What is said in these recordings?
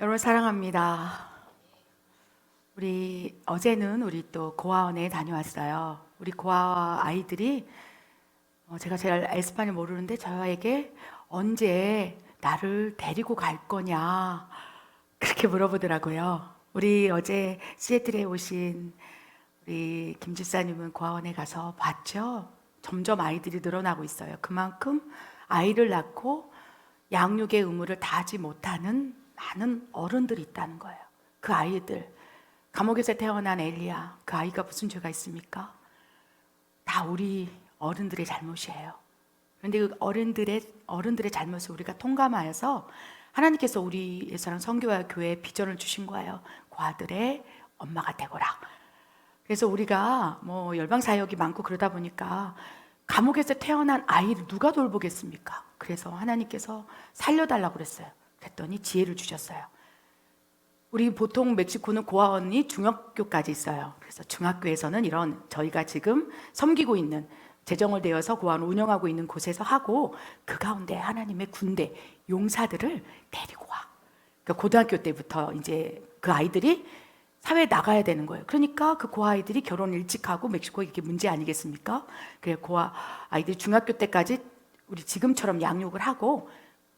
여러분 사랑합니다. 어제는 우리 또 고아원에 다녀왔어요. 우리 고아 아이들이 제가 잘 에스파뇰 모르는데 저에게 언제 나를 데리고 갈 거냐 그렇게 물어보더라고요. 우리 어제 시애틀에 오신 우리 김 집사님은 고아원에 가서 봤죠? 점점 아이들이 늘어나고 있어요. 그만큼 아이를 낳고 양육의 의무를 다하지 못하는 많은 어른들이 있다는 거예요. 그 아이들, 감옥에서 태어난 엘리야, 그 아이가 무슨 죄가 있습니까? 다 우리 어른들의 잘못이에요. 그런데 그 어른들의 잘못을 우리가 통감하여서 하나님께서 우리 예수랑 선교와 교회에 비전을 주신 거예요. 고아들의 엄마가 되거라. 그래서 우리가 열방 사역이 많고 그러다 보니까 감옥에서 태어난 아이를 누가 돌보겠습니까? 그래서 하나님께서 살려달라고 그랬어요. 그랬더니 지혜를 주셨어요. 우리 보통 멕시코는 고아원이 중학교까지 있어요. 그래서 중학교에서는 이런 저희가 지금 섬기고 있는 재정을 대어서 고아원을 운영하고 있는 곳에서 하고 그 가운데 하나님의 군대 용사들을 데리고 와. 그러니까 고등학교 때부터 이제 그 아이들이 사회에 나가야 되는 거예요. 그러니까 그 고아 아이들이 결혼 일찍 하고 멕시코 이게 문제 아니겠습니까? 그래 고아 아이들이 중학교 때까지 우리 지금처럼 양육을 하고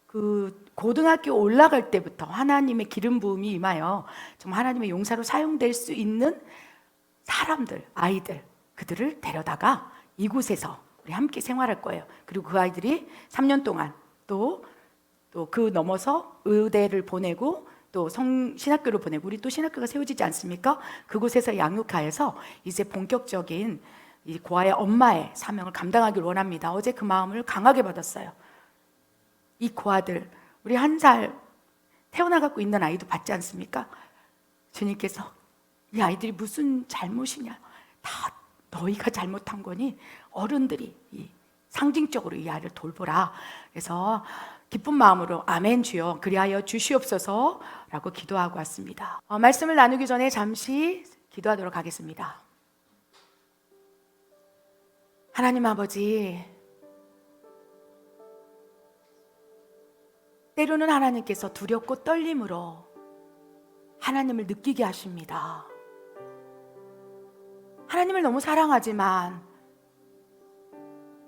그 고등학교 올라갈 때부터 하나님의 기름 부음이 임하여 정말 하나님의 용사로 사용될 수 있는 사람들, 아이들 그들을 데려다가 이곳에서 우리 함께 생활할 거예요. 그리고 그 아이들이 3년 동안 또 그 넘어서 의대를 보내고 또 신학교를 보내고 우리 또 신학교가 세워지지 않습니까? 그곳에서 양육하여서 이제 본격적인 이 고아의 엄마의 사명을 감당하길 원합니다. 어제 그 마음을 강하게 받았어요. 이 고아들, 우리 1살 태어나갖고 있는 아이도 받지 않습니까? 주님께서 이 아이들이 무슨 잘못이냐? 다 너희가 잘못한 거니 어른들이 상징적으로 이 아이를 돌보라. 그래서 기쁜 마음으로 아멘 주여 그리하여 주시옵소서 라고 기도하고 왔습니다. 말씀을 나누기 전에 잠시 기도하도록 하겠습니다. 하나님 아버지, 때로는 하나님께서 두렵고 떨림으로 하나님을 느끼게 하십니다. 하나님을 너무 사랑하지만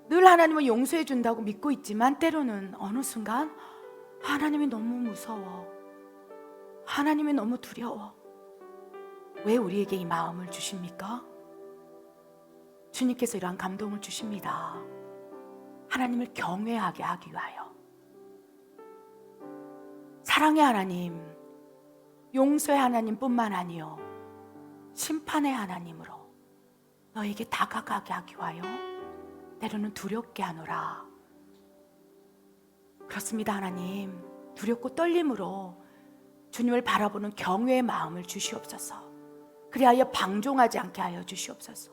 늘 하나님을 용서해 준다고 믿고 있지만 때로는 어느 순간 하나님이 너무 무서워, 하나님이 너무 두려워. 왜 우리에게 이 마음을 주십니까? 주님께서 이러한 감동을 주십니다. 하나님을 경외하게 하기 위하여. 사랑의 하나님, 용서의 하나님뿐만 아니요 심판의 하나님으로 너에게 다가가게 하기 위하여 때로는 두렵게 하노라. 그렇습니다. 하나님, 두렵고 떨림으로 주님을 바라보는 경외의 마음을 주시옵소서. 그리하여 방종하지 않게 하여 주시옵소서.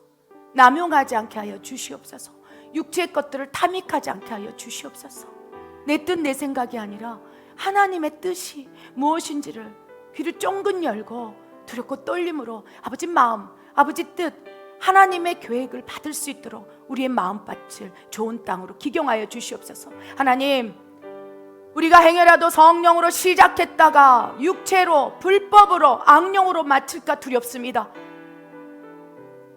남용하지 않게 하여 주시옵소서. 육체의 것들을 탐닉하지 않게 하여 주시옵소서. 내 뜻 내 생각이 아니라 하나님의 뜻이 무엇인지를 귀를 쫑긋 열고 두렵고 떨림으로 아버지 마음, 아버지 뜻, 하나님의 계획을 받을 수 있도록 우리의 마음밭을 좋은 땅으로 기경하여 주시옵소서. 하나님, 우리가 행여라도 성령으로 시작했다가 육체로, 불법으로, 악령으로 마칠까 두렵습니다.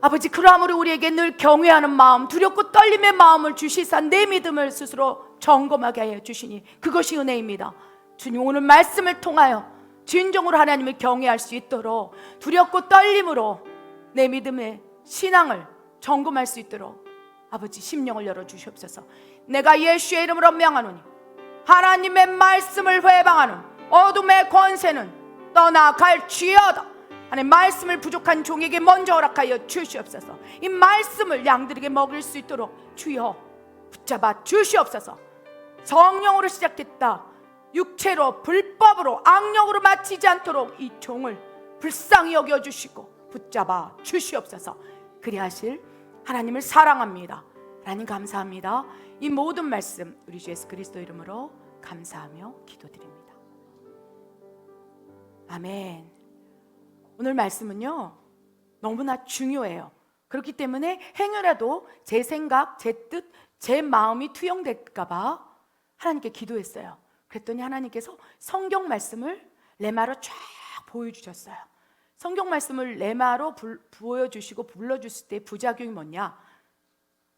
아버지, 그러므로 우리에게 늘 경외하는 마음, 두렵고 떨림의 마음을 주시사 내 믿음을 스스로 점검하게 하여 주시니 그것이 은혜입니다. 주님, 오늘 말씀을 통하여 진정으로 하나님을 경외할 수 있도록 두렵고 떨림으로 내 믿음의 신앙을 점검할 수 있도록 아버지 심령을 열어주시옵소서. 내가 예수의 이름으로 명하노니 하나님의 말씀을 회방하는 어둠의 권세는 떠나갈지어다. 하나님, 말씀을 부족한 종에게 먼저 허락하여 주시옵소서. 이 말씀을 양들에게 먹일 수 있도록 주여 붙잡아 주시옵소서. 성령으로 시작했다 육체로, 불법으로, 악령으로 마치지 않도록 이 종을 불쌍히 여겨주시고 붙잡아 주시옵소서. 그리하실 하나님을 사랑합니다. 하나님 감사합니다. 이 모든 말씀 우리 주 예수 그리스도 이름으로 감사하며 기도드립니다. 아멘. 오늘 말씀은요 너무나 중요해요. 그렇기 때문에 행여라도 제 생각, 제 뜻, 제 마음이 투영될까 봐 하나님께 기도했어요. 그랬더니 하나님께서 성경 말씀을 레마로 쫙 보여주셨어요. 성경 말씀을 레마로 보여주시고 불러주실 때 부작용이 뭐냐?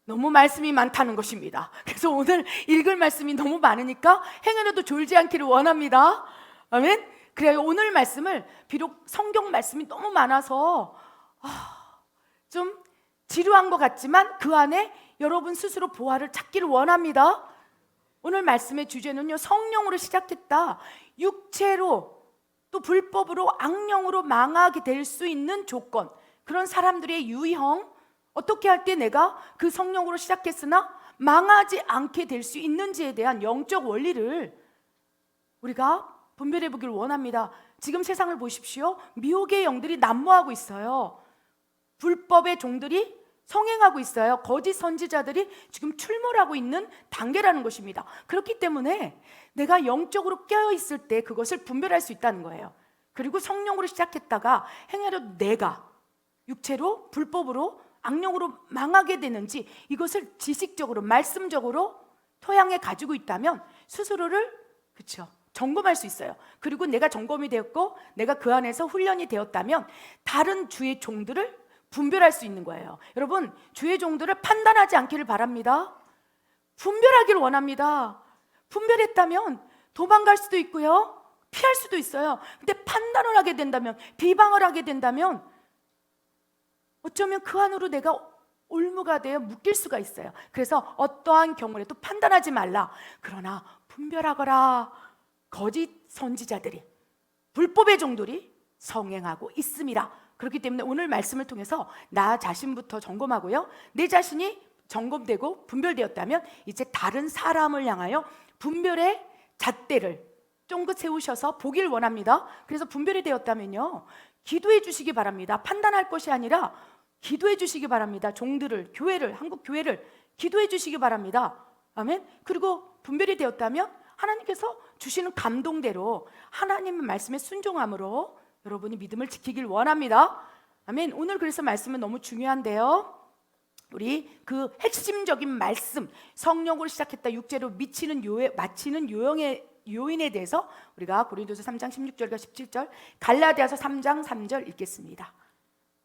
너무 말씀이 많다는 것입니다. 그래서 오늘 읽을 말씀이 너무 많으니까 행여라도 졸지 않기를 원합니다. 아멘. 그래요. 오늘 말씀을 비록 성경 말씀이 너무 많아서 좀 지루한 것 같지만 그 안에 여러분 스스로 보화를 찾기를 원합니다. 오늘 말씀의 주제는요, 성령으로 시작했다. 육체로 또 불법으로 악령으로 망하게 될 수 있는 조건, 그런 사람들의 유형, 어떻게 할 때 내가 그 성령으로 시작했으나 망하지 않게 될 수 있는지에 대한 영적 원리를 우리가 분별해 보기를 원합니다. 지금 세상을 보십시오. 미혹의 영들이 난무하고 있어요. 불법의 종들이 성행하고 있어요. 거짓 선지자들이 지금 출몰하고 있는 단계라는 것입니다. 그렇기 때문에 내가 영적으로 깨어 있을 때 그것을 분별할 수 있다는 거예요. 그리고 성령으로 시작했다가 행여라도 내가 육체로 불법으로 악령으로 망하게 되는지 이것을 지식적으로 말씀적으로 토양에 가지고 있다면 스스로를 점검할 수 있어요. 그리고 내가 점검이 되었고 내가 그 안에서 훈련이 되었다면 다른 주의 종들을 분별할 수 있는 거예요. 여러분, 주의 종들을 판단하지 않기를 바랍니다. 분별하기를 원합니다. 분별했다면 도망갈 수도 있고요, 피할 수도 있어요. 근데 판단을 하게 된다면, 비방을 하게 된다면 어쩌면 그 안으로 내가 올무가 되어 묶일 수가 있어요. 그래서 어떠한 경우에도 판단하지 말라. 그러나 분별하거라. 거짓 선지자들이, 불법의 종들이 성행하고 있음이라. 그렇기 때문에 오늘 말씀을 통해서 나 자신부터 점검하고요, 내 자신이 점검되고 분별되었다면 이제 다른 사람을 향하여 분별의 잣대를 쫑긋 세우셔서 보길 원합니다. 그래서 분별이 되었다면요, 기도해 주시기 바랍니다. 판단할 것이 아니라 기도해 주시기 바랍니다. 종들을, 교회를, 한국 교회를 기도해 주시기 바랍니다. 아멘. 그리고 분별이 되었다면 하나님께서 주시는 감동대로 하나님의 말씀에 순종함으로 여러분이 믿음을 지키길 원합니다. 아멘. 오늘 그래서 말씀은 너무 중요한데요, 우리 그 핵심적인 말씀, 성령으로 시작했다 육체로 마치는 요인에 대해서 우리가 고린도서 3장 16절과 17절, 갈라디아서 3장 3절 읽겠습니다.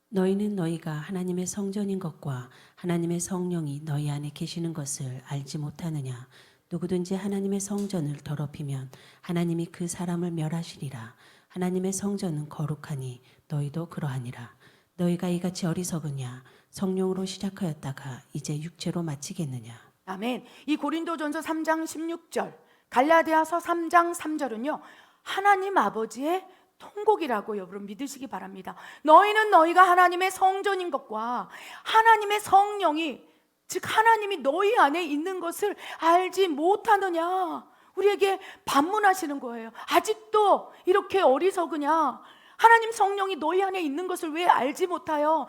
너희는 너희가 하나님의 성전인 것과 하나님의 성령이 너희 안에 계시는 것을 알지 못하느냐? 누구든지 하나님의 성전을 더럽히면 하나님이 그 사람을 멸하시리라. 하나님의 성전은 거룩하니 너희도 그러하니라. 너희가 이같이 어리석으냐? 성령으로 시작하였다가 이제 육체로 마치겠느냐? 아멘. 이 고린도전서 3장 16절, 갈라디아서 3장 3절은요 하나님 아버지의 통곡이라고 여러분 믿으시기 바랍니다. 너희는 너희가 하나님의 성전인 것과 하나님의 성령이, 즉 하나님이 너희 안에 있는 것을 알지 못하느냐? 우리에게 반문하시는 거예요. 아직도 이렇게 어리석으냐? 하나님 성령이 너희 안에 있는 것을 왜 알지 못하여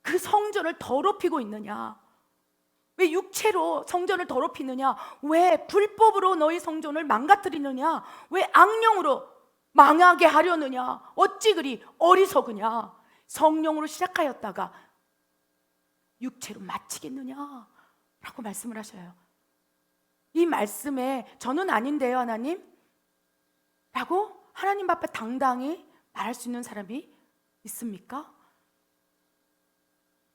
그 성전을 더럽히고 있느냐? 왜 육체로 성전을 더럽히느냐? 왜 불법으로 너희 성전을 망가뜨리느냐? 왜 악령으로 망하게 하려느냐? 어찌 그리 어리석으냐? 성령으로 시작하였다가 육체로 마치겠느냐? 라고 말씀을 하셔요. 이 말씀에 저는 아닌데요 하나님? 라고 하나님 앞에 당당히 말할 수 있는 사람이 있습니까?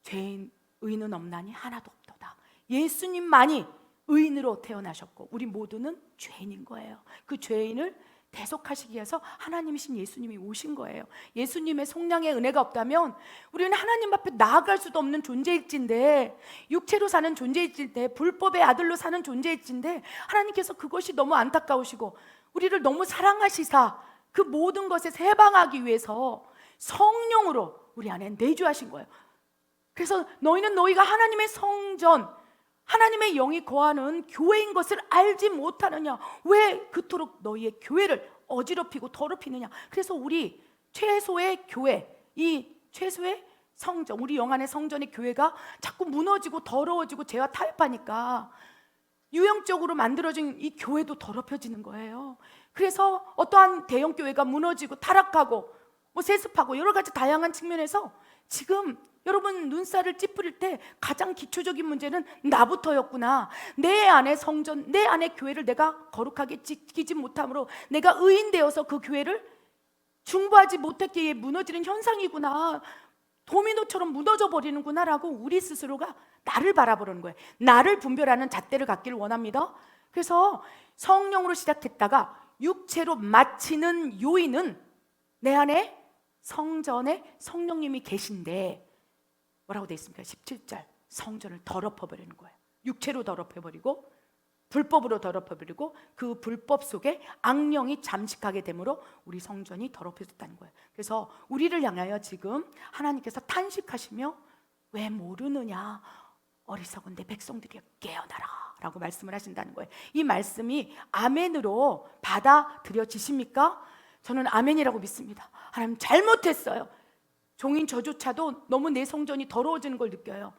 죄인 의인은 없나니 하나도 없도다. 예수님만이 의인으로 태어나셨고 우리 모두는 죄인인 거예요. 그 죄인을 대속하시기 위해서 하나님이신 예수님이 오신 거예요. 예수님의 속량의 은혜가 없다면 우리는 하나님 앞에 나아갈 수도 없는 존재일진데, 육체로 사는 존재일진데, 불법의 아들로 사는 존재일진데, 하나님께서 그것이 너무 안타까우시고 우리를 너무 사랑하시사 그 모든 것에서 해방하기 위해서 성령으로 우리 안에 내주하신 거예요. 그래서 너희는 너희가 하나님의 성전, 하나님의 영이 거하는 교회인 것을 알지 못하느냐? 왜 그토록 너희의 교회를 어지럽히고 더럽히느냐? 그래서 우리 최소의 교회, 이 최소의 성전, 우리 영 안의 성전의 교회가 자꾸 무너지고 더러워지고 죄와 타협하니까 유형적으로 만들어진 이 교회도 더럽혀지는 거예요. 그래서 어떠한 대형 교회가 무너지고 타락하고 세습하고 여러 가지 다양한 측면에서 지금 여러분 눈살을 찌푸릴 때 가장 기초적인 문제는 나부터였구나. 내 안에 성전, 내 안에 교회를 내가 거룩하게 지키지 못함으로 내가 의인되어서 그 교회를 중보하지 못했기에 무너지는 현상이구나. 도미노처럼 무너져 버리는구나 라고 우리 스스로가 나를 바라보는 거예요. 나를 분별하는 잣대를 갖기를 원합니다. 그래서 성령으로 시작했다가 육체로 마치는 요인은 내 안에 성전에 성령님이 계신데 뭐라고 되어 있습니까? 17절 성전을 더럽혀버리는 거예요. 육체로 더럽혀버리고 불법으로 더럽혀버리고 그 불법 속에 악령이 잠식하게 되므로 우리 성전이 더럽혀졌다는 거예요. 그래서 우리를 향하여 지금 하나님께서 탄식하시며 왜 모르느냐, 어리석은 내 백성들이여 깨어나라 라고 말씀을 하신다는 거예요. 이 말씀이 아멘으로 받아들여지십니까? 저는 아멘이라고 믿습니다. 하나님 잘못했어요. 종인 저조차도 너무 내 성전이 더러워지는 걸 느껴요.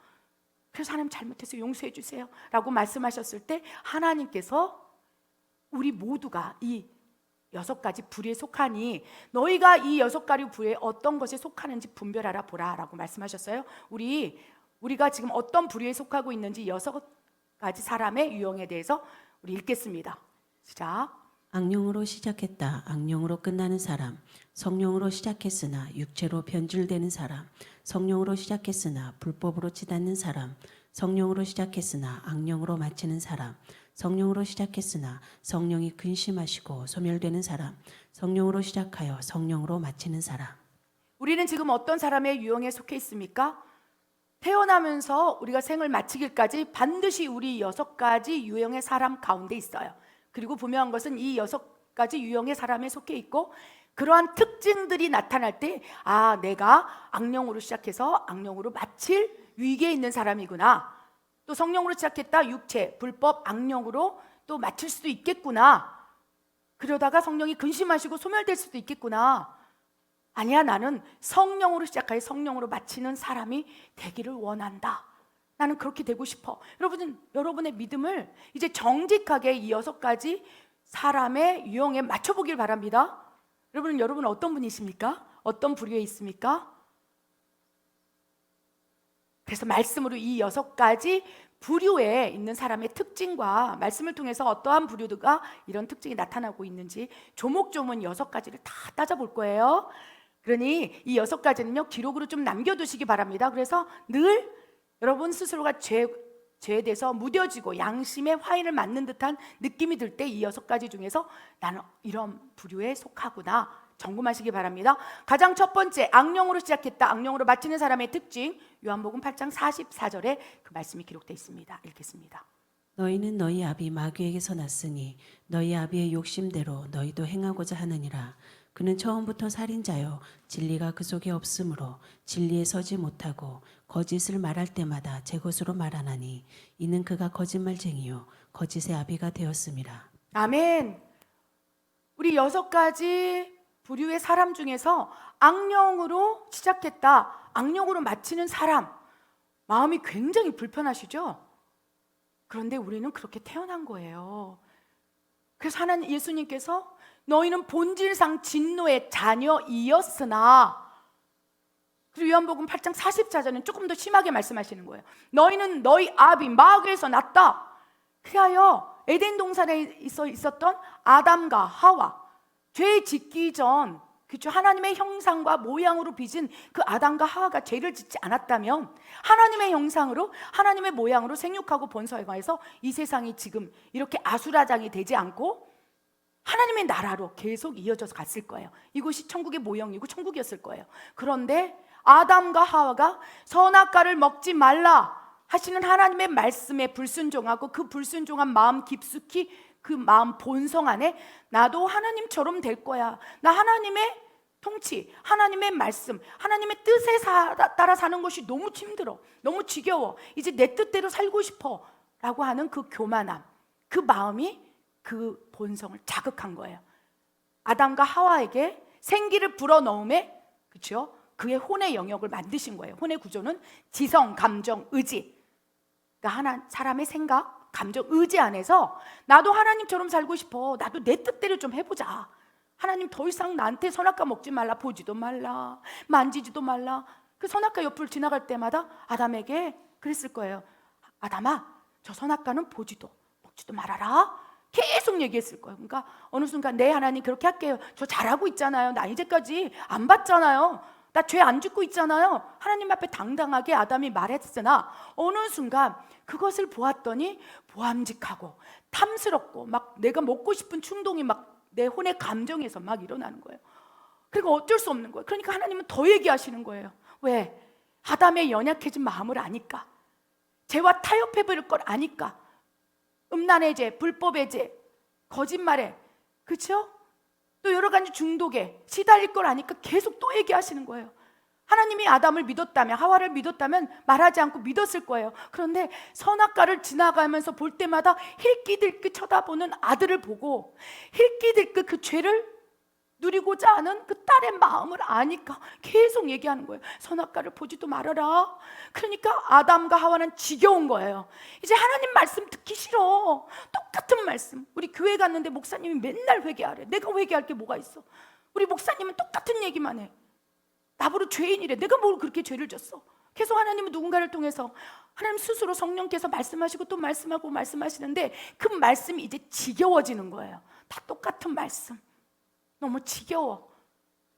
그래서 하나님 잘못해서 용서해 주세요 라고 말씀하셨을 때 하나님께서 우리 모두가 이 6가지 부류에 속하니 너희가 이 6가지 부류에 어떤 것에 속하는지 분별하라 보라 라고 말씀하셨어요. 우리가 지금 어떤 부류에 속하고 있는지 6가지 사람의 유형에 대해서 우리 읽겠습니다. 시작. 악령으로 시작했다 악령으로 끝나는 사람, 성령으로 시작했으나 육체로 변질되는 사람, 성령으로 시작했으나 불법으로 치닫는 사람, 성령으로 시작했으나 악령으로 마치는 사람, 성령으로 시작했으나 성령이 근심하시고 소멸되는 사람, 성령으로 시작하여 성령으로 마치는 사람. 우리는 지금 어떤 사람의 유형에 속해 있습니까? 태어나면서 우리가 생을 마치기까지 반드시 우리 6가지 유형의 사람 가운데 있어요. 그리고 분명한 것은 이 6가지 유형의 사람에 속해 있고 그러한 특징들이 나타날 때 내가 악령으로 시작해서 악령으로 마칠 위기에 있는 사람이구나. 또 성령으로 시작했다 육체, 불법, 악령으로 또 마칠 수도 있겠구나. 그러다가 성령이 근심하시고 소멸될 수도 있겠구나. 아니야, 나는 성령으로 시작하여 성령으로 마치는 사람이 되기를 원한다. 나는 그렇게 되고 싶어. 여러분의 믿음을 이제 정직하게 이 6가지 사람의 유형에 맞춰보길 바랍니다. 여러분 어떤 분이십니까? 어떤 부류에 있습니까? 그래서 말씀으로 이 6가지 부류에 있는 사람의 특징과 말씀을 통해서 어떠한 부류가 이런 특징이 나타나고 있는지 조목조목 6가지를 다 따져볼 거예요. 그러니 이 6가지는요 기록으로 좀 남겨두시기 바랍니다. 그래서 늘 여러분 스스로가 죄에 대해서 무뎌지고 양심의 화인을 맞는 듯한 느낌이 들 때 이 6가지 중에서 나는 이런 부류에 속하구나 점검하시기 바랍니다. 가장 첫 번째, 악령으로 시작했다 악령으로 마치는 사람의 특징, 요한복음 8장 44절에 그 말씀이 기록되어 있습니다. 읽겠습니다. 너희는 너희 아비 마귀에게서 났으니 너희 아비의 욕심대로 너희도 행하고자 하느니라. 그는 처음부터 살인자요 진리가 그 속에 없으므로 진리에 서지 못하고 거짓을 말할 때마다 제 것으로 말하나니 이는 그가 거짓말쟁이요 거짓의 아비가 되었음이라. 아멘. 우리 6가지 부류의 사람 중에서 악령으로 시작했다 악령으로 마치는 사람, 마음이 굉장히 불편하시죠? 그런데 우리는 그렇게 태어난 거예요. 그래서 하나님 예수님께서 너희는 본질상 진노의 자녀이었으나, 그리고 요한복음 8장 44절은 조금 더 심하게 말씀하시는 거예요. 너희는 너희 아비 마귀에서 났다. 그리하여 에덴 동산에 있었던 아담과 하와, 죄 짓기 전 그렇죠, 하나님의 형상과 모양으로 빚은 그 아담과 하와가 죄를 짓지 않았다면 하나님의 형상으로 하나님의 모양으로 생육하고 번성해서 이 세상이 지금 이렇게 아수라장이 되지 않고 하나님의 나라로 계속 이어져서 갔을 거예요. 이곳이 천국의 모형이고 천국이었을 거예요. 그런데 아담과 하와가 선악과를 먹지 말라 하시는 하나님의 말씀에 불순종하고 그 불순종한 마음 깊숙이 그 마음 본성 안에 나도 하나님처럼 될 거야, 나 하나님의 통치, 하나님의 말씀, 하나님의 뜻에 따라 사는 것이 너무 힘들어, 너무 지겨워, 이제 내 뜻대로 살고 싶어 라고 하는 그 교만함, 그 마음이 그 본성을 자극한 거예요. 아담과 하와에게 생기를 불어넣음에, 그렇죠? 그의 혼의 영역을 만드신 거예요. 혼의 구조는 지성, 감정, 의지. 그러니까 사람의 생각, 감정, 의지 안에서 나도 하나님처럼 살고 싶어, 나도 내 뜻대로 좀 해보자, 하나님 더 이상 나한테 선악과 먹지 말라, 보지도 말라, 만지지도 말라, 그 선악과 옆을 지나갈 때마다 아담에게 그랬을 거예요. 아담아, 저 선악과는 보지도 먹지도 말아라. 계속 얘기했을 거예요. 그러니까 어느 순간 네 하나님 그렇게 할게요. 저 잘하고 있잖아요. 나 이제까지 안 봤잖아요. 나 죄 안 짓고 있잖아요. 하나님 앞에 당당하게 아담이 말했으나 어느 순간 그것을 보았더니 보암직하고 탐스럽고 막 내가 먹고 싶은 충동이 막 내 혼의 감정에서 막 일어나는 거예요. 그리고 어쩔 수 없는 거예요. 그러니까 하나님은 더 얘기하시는 거예요. 왜? 아담의 연약해진 마음을 아니까, 죄와 타협해 버릴 걸 아니까, 음란의 죄, 불법의 죄, 거짓말에, 그렇죠? 또 여러 가지 중독에 시달릴 걸 아니까 계속 또 얘기하시는 거예요. 하나님이 아담을 믿었다면, 하와를 믿었다면 말하지 않고 믿었을 거예요. 그런데 선악과를 지나가면서 볼 때마다 힐끼들끼 쳐다보는 아들을 보고 힐끼들끼 그 죄를 누리고자 하는 그 딸의 마음을 아니까 계속 얘기하는 거예요. 선악과를 보지도 말아라. 그러니까 아담과 하와는 지겨운 거예요. 이제 하나님 말씀 듣기 싫어. 똑같은 말씀. 우리 교회 갔는데 목사님이 맨날 회개하래. 내가 회개할 게 뭐가 있어? 우리 목사님은 똑같은 얘기만 해. 나보고 죄인이래. 내가 뭘 그렇게 죄를 졌어? 계속 하나님은 누군가를 통해서 하나님 스스로 성령께서 말씀하시고 또 말씀하고 말씀하시는데 그 말씀이 이제 지겨워지는 거예요. 다 똑같은 말씀. 너무 지겨워.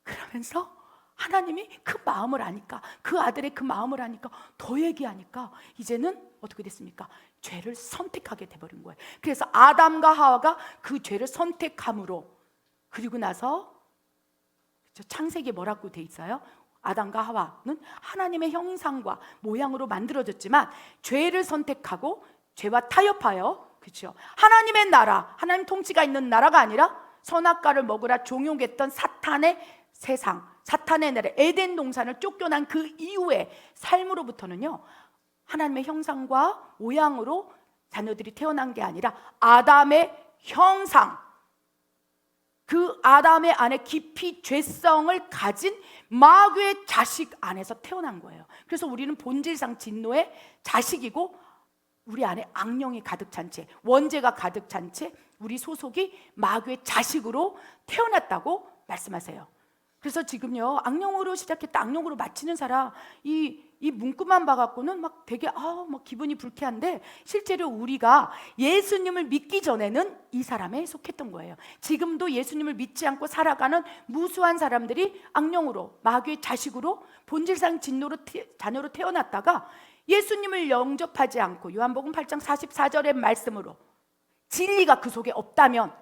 그러면서 하나님이 그 마음을 아니까, 그 아들의 그 마음을 아니까 더 얘기하니까 이제는 어떻게 됐습니까? 죄를 선택하게 돼버린 거예요. 그래서 아담과 하와가 그 죄를 선택함으로, 그리고 나서 창세기에 뭐라고 돼 있어요? 아담과 하와는 하나님의 형상과 모양으로 만들어졌지만 죄를 선택하고 죄와 타협하여, 그렇죠? 하나님의 나라, 하나님 통치가 있는 나라가 아니라 선악과를 먹으라 종용했던 사탄의 세상, 사탄의 나라 에덴 동산을 쫓겨난 그 이후의 삶으로부터는요, 하나님의 형상과 모양으로 자녀들이 태어난 게 아니라 아담의 형상, 그 아담의 안에 깊이 죄성을 가진 마귀의 자식 안에서 태어난 거예요. 그래서 우리는 본질상 진노의 자식이고 우리 안에 악령이 가득 찬 채, 원죄가 가득 찬 채 우리 소속이 마귀의 자식으로 태어났다고 말씀하세요. 그래서 지금요, 악령으로 시작했다 악령으로 마치는 사람, 이 문구만 봐갖고는 막 되게 막 기분이 불쾌한데 실제로 우리가 예수님을 믿기 전에는 이 사람에 속했던 거예요. 지금도 예수님을 믿지 않고 살아가는 무수한 사람들이 악령으로, 마귀의 자식으로, 본질상 진노로 자녀로 태어났다가 예수님을 영접하지 않고 요한복음 8장 44절의 말씀으로 진리가 그 속에 없다면,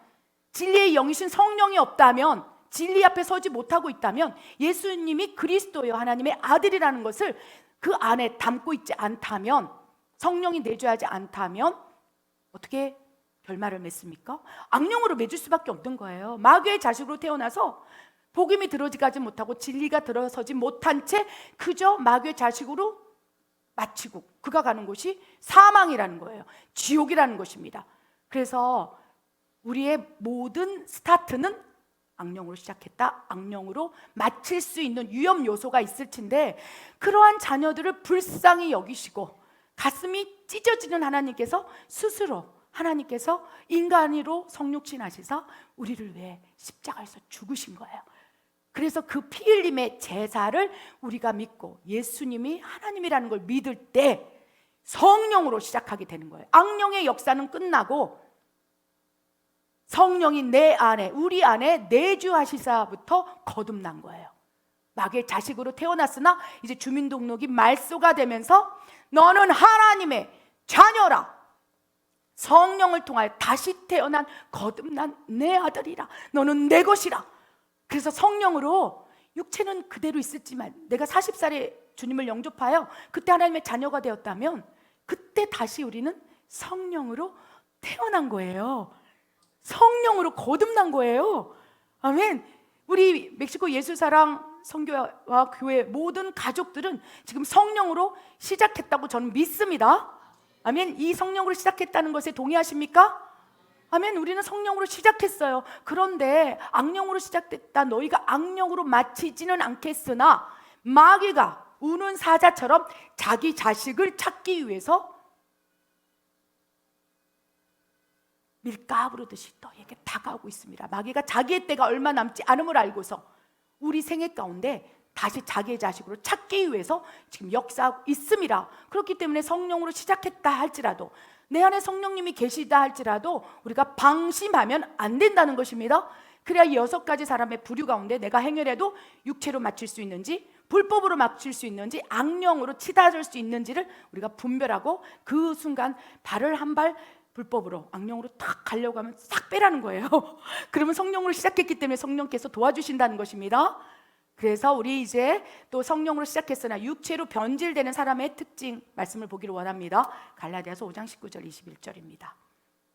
진리의 영이신 성령이 없다면, 진리 앞에 서지 못하고 있다면, 예수님이 그리스도요 하나님의 아들이라는 것을 그 안에 담고 있지 않다면, 성령이 내주하지 않다면 어떻게 결말을 맺습니까? 악령으로 맺을 수밖에 없는 거예요. 마귀의 자식으로 태어나서 복음이 들어지지 못하고 진리가 들어서지 못한 채 그저 마귀의 자식으로 마치고 그가 가는 곳이 사망이라는 거예요. 지옥이라는 것입니다. 그래서 우리의 모든 스타트는 악령으로 시작했다, 악령으로 마칠 수 있는 위험 요소가 있을 텐데, 그러한 자녀들을 불쌍히 여기시고 가슴이 찢어지는 하나님께서 스스로, 하나님께서 인간으로 성육신하셔서 우리를 위해 십자가에서 죽으신 거예요. 그래서 그 피 흘림의 제사를 우리가 믿고 예수님이 하나님이라는 걸 믿을 때 성령으로 시작하게 되는 거예요. 악령의 역사는 끝나고 성령이 내 안에, 우리 안에 내주하시사부터 거듭난 거예요. 마귀의 자식으로 태어났으나 이제 주민등록이 말소가 되면서 너는 하나님의 자녀라, 성령을 통하여 다시 태어난 거듭난 내 아들이라, 너는 내 것이라. 그래서 성령으로, 육체는 그대로 있었지만 내가 40살에 주님을 영접하여 그때 하나님의 자녀가 되었다면 그때 다시 우리는 성령으로 태어난 거예요. 성령으로 거듭난 거예요. 아멘. 우리 멕시코 예수사랑 선교와 교회 모든 가족들은 지금 성령으로 시작했다고 저는 믿습니다. 아멘. 이 성령으로 시작했다는 것에 동의하십니까? 아멘. 우리는 성령으로 시작했어요. 그런데 악령으로 시작됐다, 너희가 악령으로 마치지는 않겠으나 마귀가 우는 사자처럼 자기 자식을 찾기 위해서 밀가부르듯이 너에게 다가오고 있습니다. 마귀가 자기의 때가 얼마 남지 않음을 알고서 우리 생애 가운데 다시 자기의 자식으로 찾기 위해서 지금 역사하고 있습니다. 그렇기 때문에 성령으로 시작했다 할지라도, 내 안에 성령님이 계시다 할지라도 우리가 방심하면 안 된다는 것입니다. 그래야 이 6가지 사람의 부류 가운데 내가 행렬해도 육체로 맞출 수 있는지, 불법으로 맞출 수 있는지, 악령으로 치닫을 수 있는지를 우리가 분별하고, 그 순간 발을 한 발 불법으로 악령으로 탁 가려고 하면 싹 빼라는 거예요. 그러면 성령으로 시작했기 때문에 성령께서 도와주신다는 것입니다. 그래서 우리 이제 또 성령으로 시작했으나 육체로 변질되는 사람의 특징 말씀을 보기를 원합니다. 갈라디아서 5장 19절 21절입니다.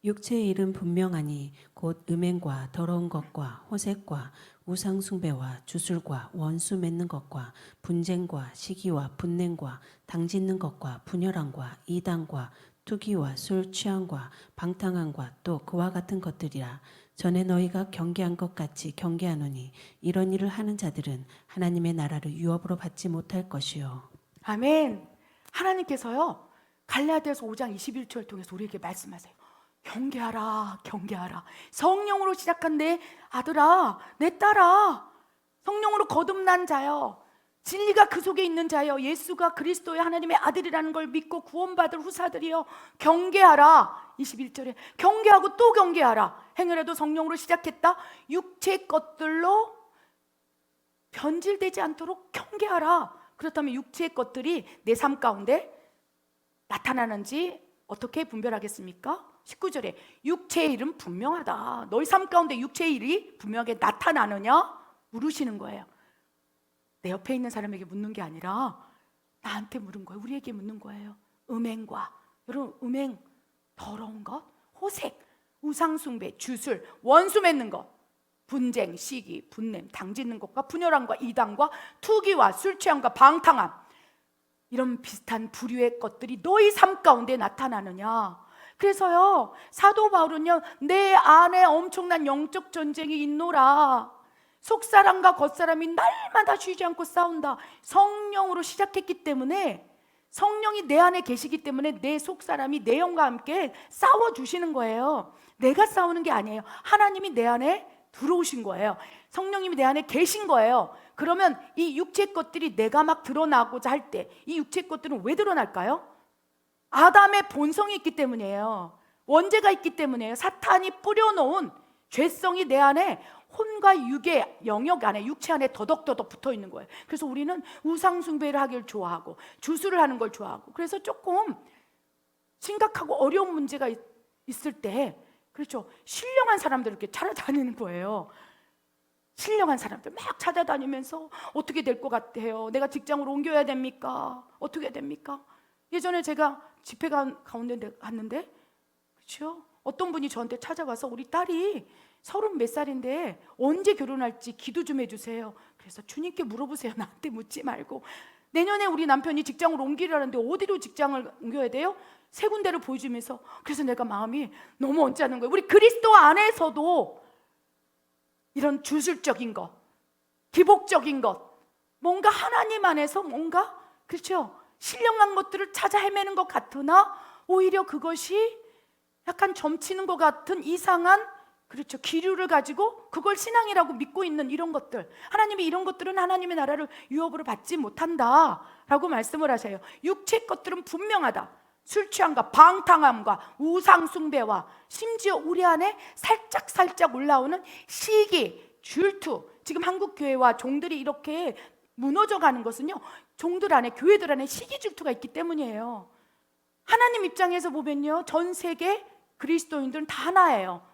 육체의 일은 분명하니 곧 음행과 더러운 것과 호색과 우상 숭배와 주술과 원수 맺는 것과 분쟁과 시기와 분냄과 당짓는 것과 분열함과 이단과 투기와 술 취함과 방탕함과 또 그와 같은 것들이라. 전에 너희가 경계한 것 같이 경계하노니 이런 일을 하는 자들은 하나님의 나라를 유업으로 받지 못할 것이요. 아멘. 하나님께서요, 갈라디아서 5장 21절을 통해서 우리에게 말씀하세요. 경계하라, 경계하라. 성령으로 시작한 내 아들아, 내 딸아, 성령으로 거듭난 자여, 진리가 그 속에 있는 자여, 예수가 그리스도의 하나님의 아들이라는 걸 믿고 구원받을 후사들이여, 경계하라. 21절에 경계하고 또 경계하라. 행여라도 성령으로 시작했다, 육체 것들로 변질되지 않도록 경계하라. 그렇다면 육체의 것들이 내 삶 가운데 나타나는지 어떻게 분별하겠습니까? 19절에 육체의 일은 분명하다. 너희 삶 가운데 육체의 일이 분명하게 나타나느냐? 물으시는 거예요. 내 옆에 있는 사람에게 묻는 게 아니라 나한테 물은 거예요. 우리에게 묻는 거예요. 음행과, 여러분, 음행, 더러운 것, 호색, 우상숭배, 주술, 원수 맺는 것, 분쟁, 시기, 분냄, 당짓는 것과 분열함과 이단과 투기와 술 취함과 방탕함, 이런 비슷한 부류의 것들이 너희 삶 가운데 나타나느냐? 그래서요, 사도 바울은요, 내 안에 엄청난 영적 전쟁이 있노라. 속사람과 겉사람이 날마다 쉬지 않고 싸운다. 성령으로 시작했기 때문에, 성령이 내 안에 계시기 때문에 내 속사람이 내 영과 함께 싸워주시는 거예요. 내가 싸우는 게 아니에요. 하나님이 내 안에 들어오신 거예요. 성령님이 내 안에 계신 거예요. 그러면 이 육체 것들이 내가 막 드러나고자 할 때, 이 육체 것들은 왜 드러날까요? 아담의 본성이 있기 때문이에요. 원죄가 있기 때문이에요. 사탄이 뿌려놓은 죄성이 내 안에, 혼과 육의 영역 안에, 육체 안에 더덕더덕 붙어 있는 거예요. 그래서 우리는 우상숭배를 하길 좋아하고 주술을 하는 걸 좋아하고, 그래서 조금 심각하고 어려운 문제가 있을 때, 그렇죠, 신령한 사람들 이렇게 찾아다니는 거예요. 신령한 사람들 막 찾아다니면서 어떻게 될 것 같아요? 내가 직장으로 옮겨야 됩니까? 어떻게 됩니까? 예전에 제가 집회 가운데 갔는데, 그렇죠, 어떤 분이 저한테 찾아와서 우리 딸이 30 몇 살인데 언제 결혼할지 기도 좀 해주세요. 그래서 주님께 물어보세요. 나한테 묻지 말고. 내년에 우리 남편이 직장을 옮기려는데 어디로 직장을 옮겨야 돼요? 3군데를 보여주면서. 그래서 내가 마음이 너무 언짢은 거예요. 우리 그리스도 안에서도 이런 주술적인 것, 기복적인 것, 뭔가 하나님 안에서 뭔가, 그렇죠, 신령한 것들을 찾아 헤매는 것 같으나 오히려 그것이 약간 점치는 것 같은 이상한, 그렇죠, 기류를 가지고 그걸 신앙이라고 믿고 있는 이런 것들, 하나님이 이런 것들은 하나님의 나라를 유업으로 받지 못한다라고 말씀을 하세요. 육체 것들은 분명하다. 술 취함과 방탕함과 우상 숭배와 심지어 우리 안에 살짝 올라오는 시기, 질투. 지금 한국 교회와 종들이 이렇게 무너져 가는 것은요, 종들 안에, 교회들 안에 시기, 질투가 있기 때문이에요. 하나님 입장에서 보면요, 전 세계 그리스도인들은 다 하나예요.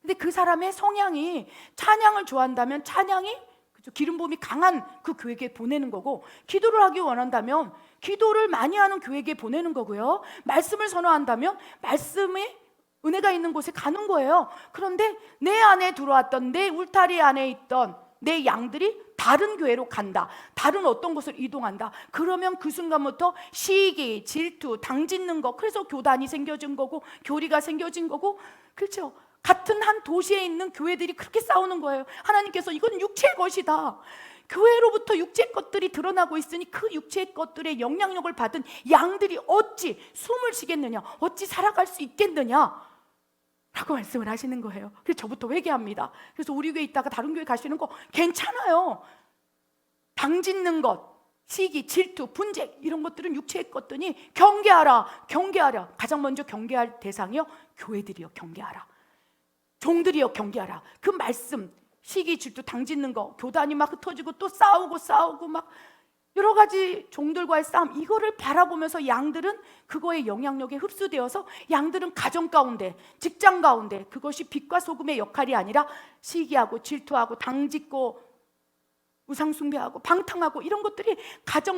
근데 그 사람의 성향이, 찬양을 좋아한다면 찬양이, 그렇죠, 기름 부음이 강한 그 교회에 보내는 거고, 기도를 하기 원한다면 기도를 많이 하는 교회에 보내는 거고요, 말씀을 선호한다면 말씀에 은혜가 있는 곳에 가는 거예요. 그런데 내 안에 들어왔던, 내 울타리 안에 있던 내 양들이 다른 교회로 간다, 다른 어떤 곳을 이동한다. 그러면 그 순간부터 시기, 질투, 당짓는 거, 그래서 교단이 생겨진 거고 교리가 생겨진 거고, 그렇죠, 같은 한 도시에 있는 교회들이 그렇게 싸우는 거예요. 하나님께서 이건 육체의 것이다, 교회로부터 육체 것들이 드러나고 있으니 그 육체 것들의 영향력을 받은 양들이 어찌 숨을 쉬겠느냐, 어찌 살아갈 수 있겠느냐 라고 말씀을 하시는 거예요. 그래서 저부터 회개합니다. 그래서 우리 교회 있다가 다른 교회 가시는 거 괜찮아요. 당짓는 것, 시기, 질투, 분쟁 이런 것들은 육체의 것들이 경계하라, 경계하라. 가장 먼저 경계할 대상이요, 교회들이요, 경계하라. 종들이요, 경계하라. 그 말씀, 시기, 질투, 당짓는 거, 교단이 막 흩어지고 또 싸우고 막 여러 가지 종들과의 싸움, 이거를 바라보면서 양들은 그거의 영향력에 흡수되어서 양들은 가정 가운데, 직장 가운데 그것이 빛과 소금의 역할이 아니라 시기하고 질투하고 당짓고 우상숭배하고 방탕하고 이런 것들이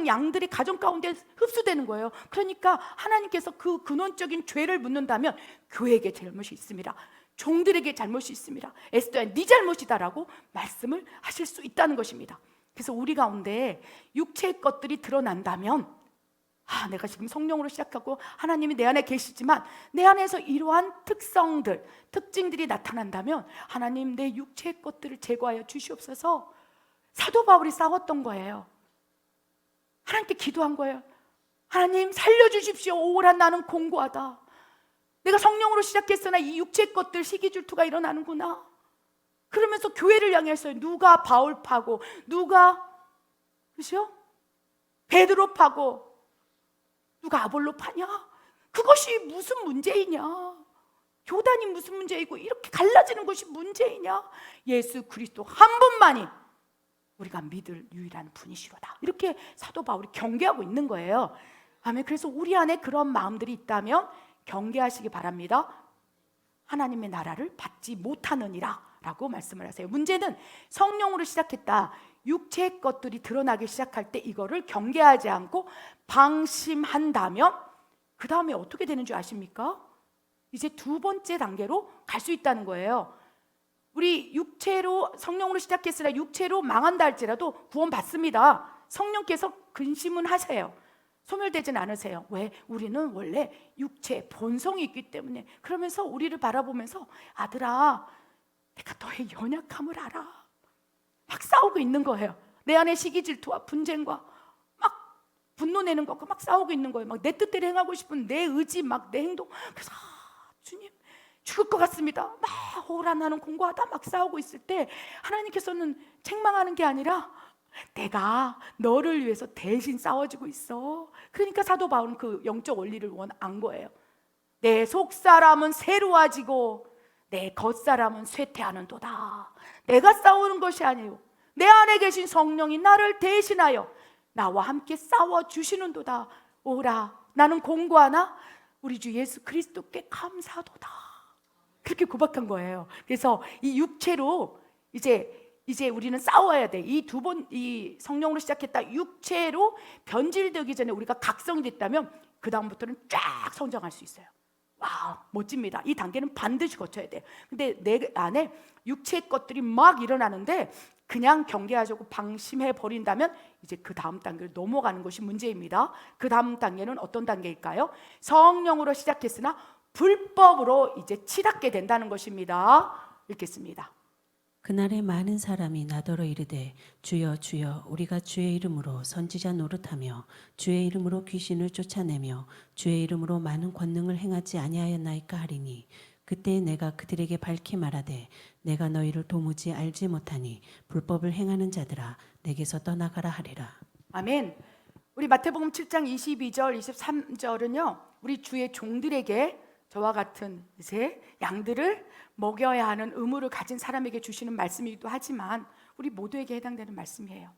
양들이 가정 가운데 흡수되는 거예요. 그러니까 하나님께서 그 근원적인 죄를 묻는다면 교회에게 잘못이 있습니다. 종들에게 잘못이 있습니다. 에스더야, 네 잘못이다라고 말씀을 하실 수 있다는 것입니다. 그래서 우리 가운데 육체의 것들이 드러난다면, 내가 지금 성령으로 시작하고 하나님이 내 안에 계시지만 내 안에서 이러한 특성들, 특징들이 나타난다면 하나님, 내 육체의 것들을 제거하여 주시옵소서. 사도 바울이 싸웠던 거예요. 하나님께 기도한 거예요. 하나님 살려주십시오. 오라, 나는 공고하다. 내가 성령으로 시작했으나 이 육체의 것들, 시기질투가 일어나는구나. 그러면서 교회를 향해서 누가 바울 파고, 누가 그죠? 베드로 파고, 누가 아볼로 파냐? 그것이 무슨 문제이냐? 교단이 무슨 문제이고 이렇게 갈라지는 것이 문제이냐? 예수 그리스도 한 분만이 우리가 믿을 유일한 분이시로다. 이렇게 사도 바울이 경계하고 있는 거예요. 아멘. 그래서 우리 안에 그런 마음들이 있다면 경계하시기 바랍니다. 하나님의 나라를 받지 못하느니라 라고 말씀을 하세요. 문제는 성령으로 시작했다, 육체의 것들이 드러나기 시작할 때 이거를 경계하지 않고 방심한다면 그 다음에 어떻게 되는 줄 아십니까? 이제 두 번째 단계로 갈 수 있다는 거예요. 우리 육체로, 성령으로 시작했으나 육체로 망한다 할지라도 구원 받습니다. 성령께서 근심은 하세요. 소멸되진 않으세요. 왜? 우리는 원래 육체 본성이 있기 때문에. 그러면서 우리를 바라보면서, 아들아, 내가 너의 연약함을 알아. 막 싸우고 있는 거예요. 내 안에 시기 질투와 분쟁과 막 분노 내는 것과 막 싸우고 있는 거예요. 막 내 뜻대로 행하고 싶은 내 의지, 막 내 행동. 그래서 주님, 죽을 것 같습니다. 막 오라, 나는 공고하다 막 싸우고 있을 때 하나님께서는 책망하는 게 아니라 내가 너를 위해서 대신 싸워주고 있어. 그러니까 사도 바울은 그 영적 원리를 안 거예요. 내 속사람은 새로워지고 내 겉사람은 쇠퇴하는도다. 내가 싸우는 것이 아니요, 내 안에 계신 성령이 나를 대신하여 나와 함께 싸워주시는도다. 오라, 나는 공고하나 우리 주 예수 그리스도께 감사도다. 그렇게 고백한 거예요. 그래서 이 육체로 이제 우리는 싸워야 돼. 이 성령으로 시작했다 육체로 변질되기 전에 우리가 각성됐다면 그 다음부터는 쫙 성장할 수 있어요. 와우, 멋집니다. 이 단계는 반드시 거쳐야 돼요. 근데 내 안에 육체의 것들이 막 일어나는데 그냥 경계하자고 방심해 버린다면 이제 그 다음 단계를 넘어가는 것이 문제입니다. 그 다음 단계는 어떤 단계일까요? 성령으로 시작했으나 불법으로 이제 치닫게 된다는 것입니다. 읽겠습니다. 그날에 많은 사람이 나더러 이르되 주여 주여 우리가 주의 이름으로 선지자 노릇하며 주의 이름으로 귀신을 쫓아내며 주의 이름으로 많은 권능을 행하지 아니하였나이까 하리니 그때 내가 그들에게 밝히 말하되 내가 너희를 도무지 알지 못하니 불법을 행하는 자들아 내게서 떠나가라 하리라. 아멘. 우리 마태복음 7장 22절 23절은요 우리 주의 종들에게 저와 같은 이제 양들을 먹여야 하는 의무를 가진 사람에게 주시는 말씀이기도 하지만 우리 모두에게 해당되는 말씀이에요.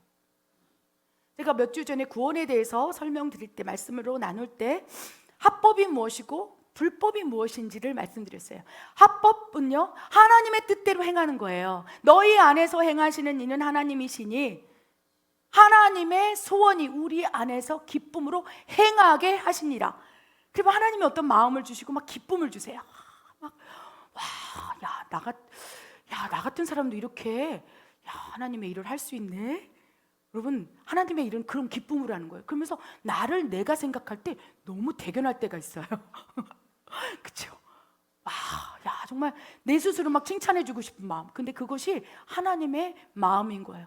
제가 몇 주 전에 구원에 대해서 설명드릴 때, 말씀으로 나눌 때 합법이 무엇이고 불법이 무엇인지를 말씀드렸어요. 합법은요 하나님의 뜻대로 행하는 거예요. 너희 안에서 행하시는 이는 하나님이시니 하나님의 소원이 우리 안에서 기쁨으로 행하게 하시니라. 그리고 하나님이 어떤 마음을 주시고 막 기쁨을 주세요. 나 같은 사람도 이렇게 하나님의 일을 할 수 있네. 여러분, 하나님의 일은 그런 기쁨으로 하는 거예요. 그러면서 나를 내가 생각할 때 너무 대견할 때가 있어요. 그렇죠? 정말 내 스스로 막 칭찬해주고 싶은 마음. 근데 그것이 하나님의 마음인 거예요.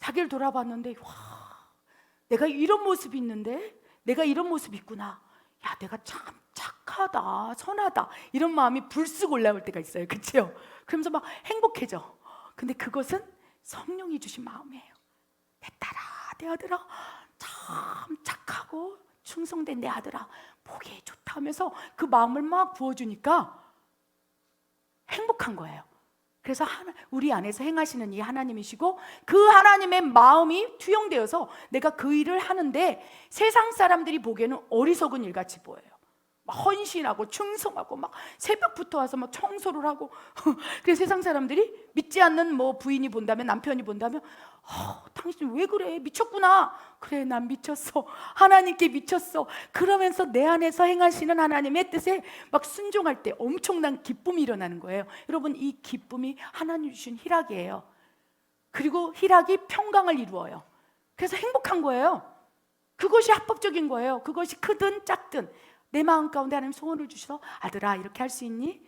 자기를 돌아봤는데 내가 이런 모습이 있는데, 내가 이런 모습이 있구나. 내가 참 착하다, 선하다, 이런 마음이 불쑥 올라올 때가 있어요. 그렇죠? 그러면서 막 행복해져. 근데 그것은 성령이 주신 마음이에요. 내 딸아, 내 아들아 참 착하고 충성된 내 아들아 보기에 좋다 하면서 그 마음을 막 부어주니까 행복한 거예요. 그래서 우리 안에서 행하시는 이 하나님이시고 그 하나님의 마음이 투영되어서 내가 그 일을 하는데 세상 사람들이 보기에는 어리석은 일같이 보여요. 막 헌신하고 충성하고 막 새벽부터 와서 막 청소를 하고 그래서 세상 사람들이 믿지 않는 뭐 부인이 본다면 남편이 본다면 당신 왜 그래 미쳤구나. 그래 난 미쳤어. 하나님께 미쳤어. 그러면서 내 안에서 행하시는 하나님의 뜻에 막 순종할 때 엄청난 기쁨이 일어나는 거예요. 여러분 이 기쁨이 하나님 주신 희락이에요. 그리고 희락이 평강을 이루어요. 그래서 행복한 거예요. 그것이 합법적인 거예요. 그것이 크든 작든 내 마음 가운데 하나님 소원을 주셔서 아들아 이렇게 할 수 있니?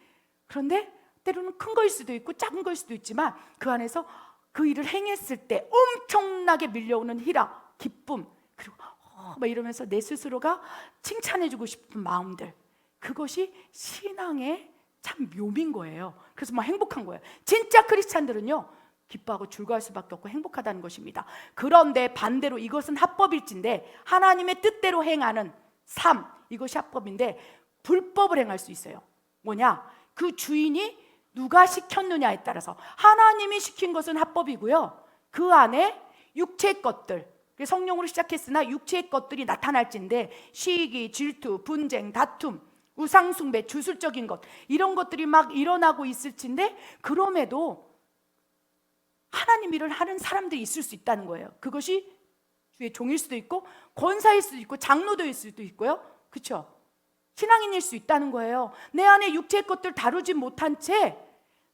그런데 때로는 큰 거일 수도 있고 작은 거일 수도 있지만 그 안에서 그 일을 행했을 때 엄청나게 밀려오는 희락, 기쁨 그리고 막 이러면서 내 스스로가 칭찬해주고 싶은 마음들 그것이 신앙의 참 묘미인 거예요. 그래서 막 행복한 거예요. 진짜 크리스찬들은요 기뻐하고 즐거워할 수밖에 없고 행복하다는 것입니다. 그런데 반대로 이것은 합법일진데 하나님의 뜻대로 행하는 삶 이것이 합법인데 불법을 행할 수 있어요. 뭐냐? 그 주인이 누가 시켰느냐에 따라서 하나님이 시킨 것은 합법이고요. 그 안에 육체의 것들 성령으로 시작했으나 육체의 것들이 나타날진데 시기, 질투, 분쟁, 다툼, 우상숭배, 주술적인 것 이런 것들이 막 일어나고 있을진데 그럼에도 하나님 일을 하는 사람들이 있을 수 있다는 거예요. 그것이 주의 종일 수도 있고 권사일 수도 있고 장로도일 수도 있고요. 그렇죠? 신앙인일 수 있다는 거예요. 내 안에 육체의 것들 다루지 못한 채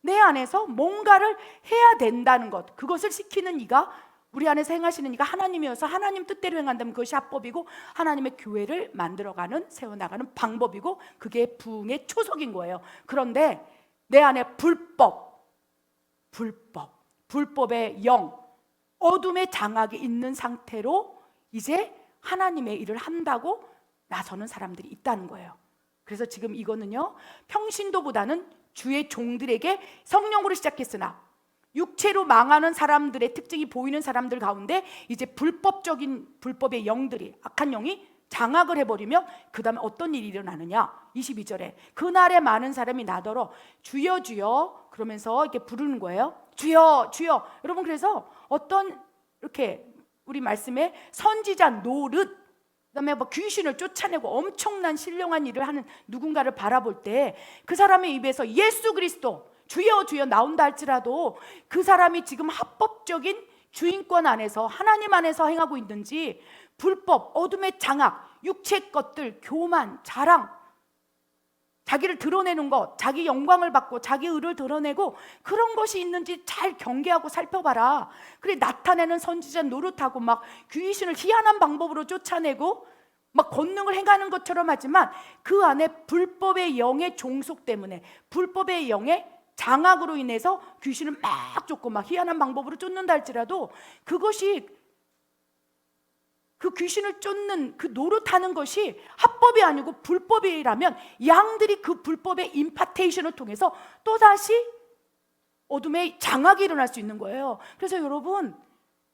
내 안에서 뭔가를 해야 된다는 것 그것을 시키는 이가 우리 안에서 행하시는 이가 하나님이어서 하나님 뜻대로 행한다면 그것이 합법이고 하나님의 교회를 만들어가는 세워나가는 방법이고 그게 부흥의 초석인 거예요. 그런데 내 안에 불법의 영 어둠의 장악이 있는 상태로 이제 하나님의 일을 한다고 나서는 사람들이 있다는 거예요. 그래서 지금 이거는요 평신도보다는 주의 종들에게 성령으로 시작했으나 육체로 망하는 사람들의 특징이 보이는 사람들 가운데 이제 불법의 영들이 악한 영이 장악을 해버리면 그 다음에 어떤 일이 일어나느냐 22절에 그날에 많은 사람이 나더러 주여 주여 그러면서 이렇게 부르는 거예요. 주여 주여. 여러분 그래서 어떤 이렇게 우리 말씀에 선지자 노릇 그다음에 뭐 귀신을 쫓아내고 엄청난 신령한 일을 하는 누군가를 바라볼 때 그 사람의 입에서 예수 그리스도 주여 주여 나온다 할지라도 그 사람이 지금 합법적인 주인권 안에서 하나님 안에서 행하고 있는지 불법, 어둠의 장악, 육체 것들, 교만, 자랑 자기를 드러내는 것, 자기 영광을 받고 자기 의를 드러내고 그런 것이 있는지 잘 경계하고 살펴봐라. 그래 나타내는 선지자 노릇하고 막 귀신을 희한한 방법으로 쫓아내고 막 권능을 행하는 것처럼 하지만 그 안에 불법의 영의 종속 때문에 불법의 영의 장악으로 인해서 귀신을 막 쫓고 막 희한한 방법으로 쫓는다 할지라도 그것이 그 귀신을 쫓는 그 노릇하는 것이 합법이 아니고 불법이라면 양들이 그 불법의 임파테이션을 통해서 또다시 어둠의 장악이 일어날 수 있는 거예요. 그래서 여러분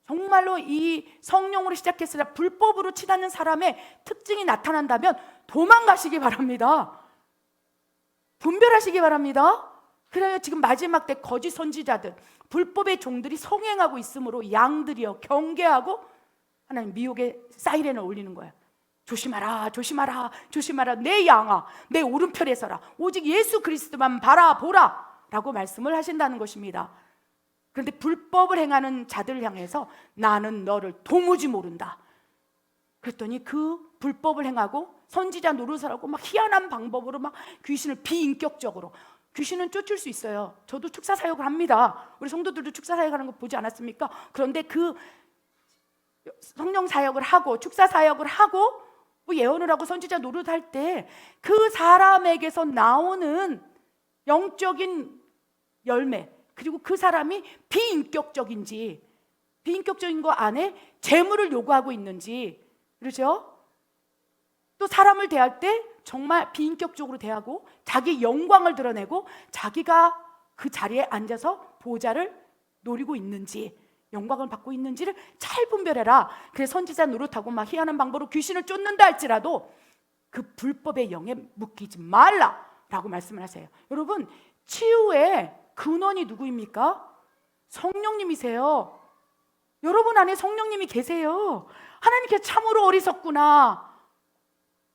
정말로 이 성령으로 시작했으나 불법으로 치닫는 사람의 특징이 나타난다면 도망가시기 바랍니다. 분별하시기 바랍니다. 그래요. 지금 마지막 때 거짓 선지자들 불법의 종들이 성행하고 있으므로 양들이요 경계하고 하나님 미혹의 사이렌을 올리는 거예요. 조심하라 조심하라 조심하라 내 양아 내 오른편에 서라 오직 예수 그리스도만 바라보라 라고 말씀을 하신다는 것입니다. 그런데 불법을 행하는 자들을 향해서 나는 너를 도무지 모른다 그랬더니 그 불법을 행하고 선지자 노릇을 하고 막 희한한 방법으로 막 귀신을 비인격적으로 귀신은 쫓을 수 있어요. 저도 축사 사역을 합니다. 우리 성도들도 축사 사역하는 거 보지 않았습니까? 그런데 그 성령 사역을 하고 축사 사역을 하고 뭐 예언을 하고 선지자 노릇할 때 그 사람에게서 나오는 영적인 열매 그리고 그 사람이 비인격적인 거 안에 재물을 요구하고 있는지 그렇죠? 또 사람을 대할 때 정말 비인격적으로 대하고 자기 영광을 드러내고 자기가 그 자리에 앉아서 보좌를 노리고 있는지 영광을 받고 있는지를 잘 분별해라. 그래서 선지자 노릇하고 막 희한한 방법으로 귀신을 쫓는다 할지라도 그 불법의 영에 묶이지 말라라고 말씀을 하세요. 여러분, 치유의 근원이 누구입니까? 성령님이세요. 여러분 안에 성령님이 계세요. 하나님께서 참으로 어리석구나.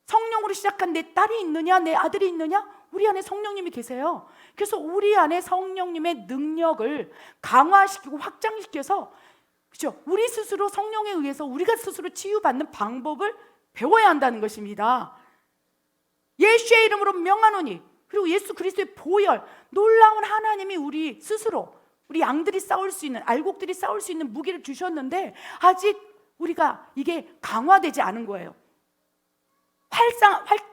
성령으로 시작한 내 딸이 있느냐, 내 아들이 있느냐? 우리 안에 성령님이 계세요. 그래서 우리 안에 성령님의 능력을 강화시키고 확장시켜서, 그렇죠? 우리 스스로 성령에 의해서 우리가 스스로 치유받는 방법을 배워야 한다는 것입니다. 예수의 이름으로 명하노니, 그리고 예수 그리스도의 보혈, 놀라운 하나님이 우리 스스로, 우리 양들이 싸울 수 있는, 알곡들이 싸울 수 있는 무기를 주셨는데 아직 우리가 이게 강화되지 않은 거예요.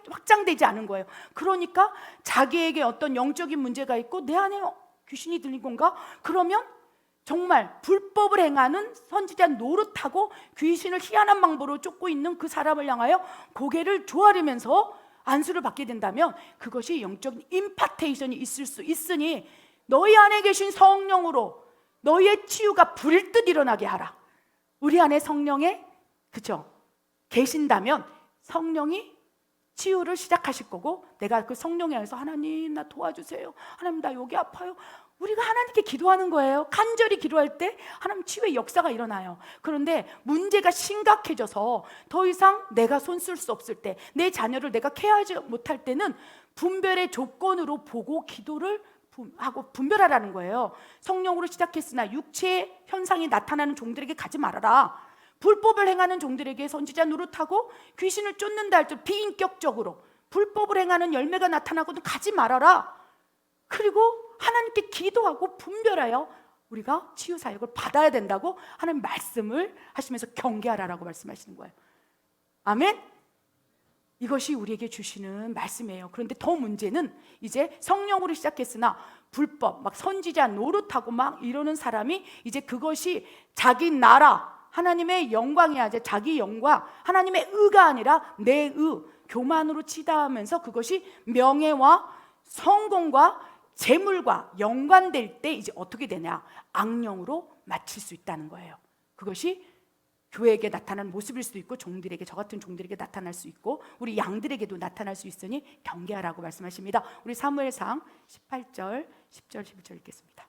확장되지 않은 거예요. 그러니까 자기에게 어떤 영적인 문제가 있고 내 안에 귀신이 들린 건가? 그러면 정말 불법을 행하는 선지자 노릇하고 귀신을 희한한 방법으로 쫓고 있는 그 사람을 향하여 고개를 조아리면서 안수를 받게 된다면 그것이 영적인 임파테이션이 있을 수 있으니 너희 안에 계신 성령으로 너희의 치유가 불일 듯 일어나게 하라. 우리 안에 성령에, 그렇죠? 계신다면 성령이 치유를 시작하실 거고, 내가 그 성령에 의해서 하나님 나 도와주세요, 하나님 나 여기 아파요, 우리가 하나님께 기도하는 거예요. 간절히 기도할 때 하나님 치유의 역사가 일어나요. 그런데 문제가 심각해져서 더 이상 내가 손 쓸 수 없을 때, 내 자녀를 내가 케어하지 못할 때는 분별의 조건으로 보고 기도를 하고 분별하라는 거예요. 성령으로 시작했으나 육체의 현상이 나타나는 종들에게 가지 말아라. 불법을 행하는 종들에게 선지자 노릇하고 귀신을 쫓는다 할 때 비인격적으로 불법을 행하는 열매가 나타나고도 가지 말아라. 그리고 하나님께 기도하고 분별하여 우리가 치유 사역을 받아야 된다고 하나님 말씀을 하시면서 경계하라라고 말씀하시는 거예요. 아멘. 이것이 우리에게 주시는 말씀이에요. 그런데 더 문제는 이제 성령으로 시작했으나 불법, 막 선지자 노릇하고 막 이러는 사람이 이제 그것이 자기 나라, 하나님의 영광이 아니라 자기 영광, 하나님의 의가 아니라 내 의, 교만으로 치닫으면서 그것이 명예와 성공과 재물과 연관될 때 이제 어떻게 되냐? 악령으로 마칠 수 있다는 거예요. 그것이 교회에게 나타나는 모습일 수도 있고, 종들에게, 저 같은 종들에게 나타날 수 있고, 우리 양들에게도 나타날 수 있으니 경계하라고 말씀하십니다. 우리 사무엘상 18절, 10절, 11절 읽겠습니다.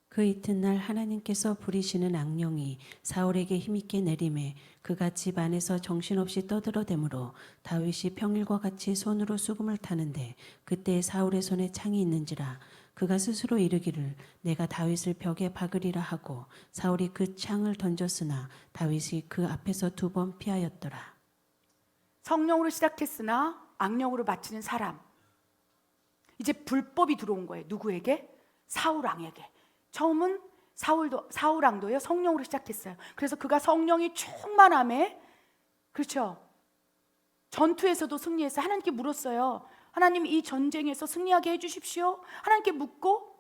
그 이튿날 하나님께서 부리시는 악령이 사울에게 힘있게 내림에 그가 집 안에서 정신없이 떠들어대므로 다윗이 평일과 같이 손으로 수금을 타는데 그때 사울의 손에 창이 있는지라 그가 스스로 이르기를 내가 다윗을 벽에 박으리라 하고 사울이 그 창을 던졌으나 다윗이 그 앞에서 2번 피하였더라. 성령으로 시작했으나 악령으로 마치는 사람, 이제 불법이 들어온 거예요. 누구에게? 사울 왕에게. 처음은 사울 왕도요, 성령으로 시작했어요. 그래서 그가 성령이 충만함에, 그렇죠, 전투에서도 승리해서 하나님께 물었어요. 하나님, 이 전쟁에서 승리하게 해주십시오. 하나님께 묻고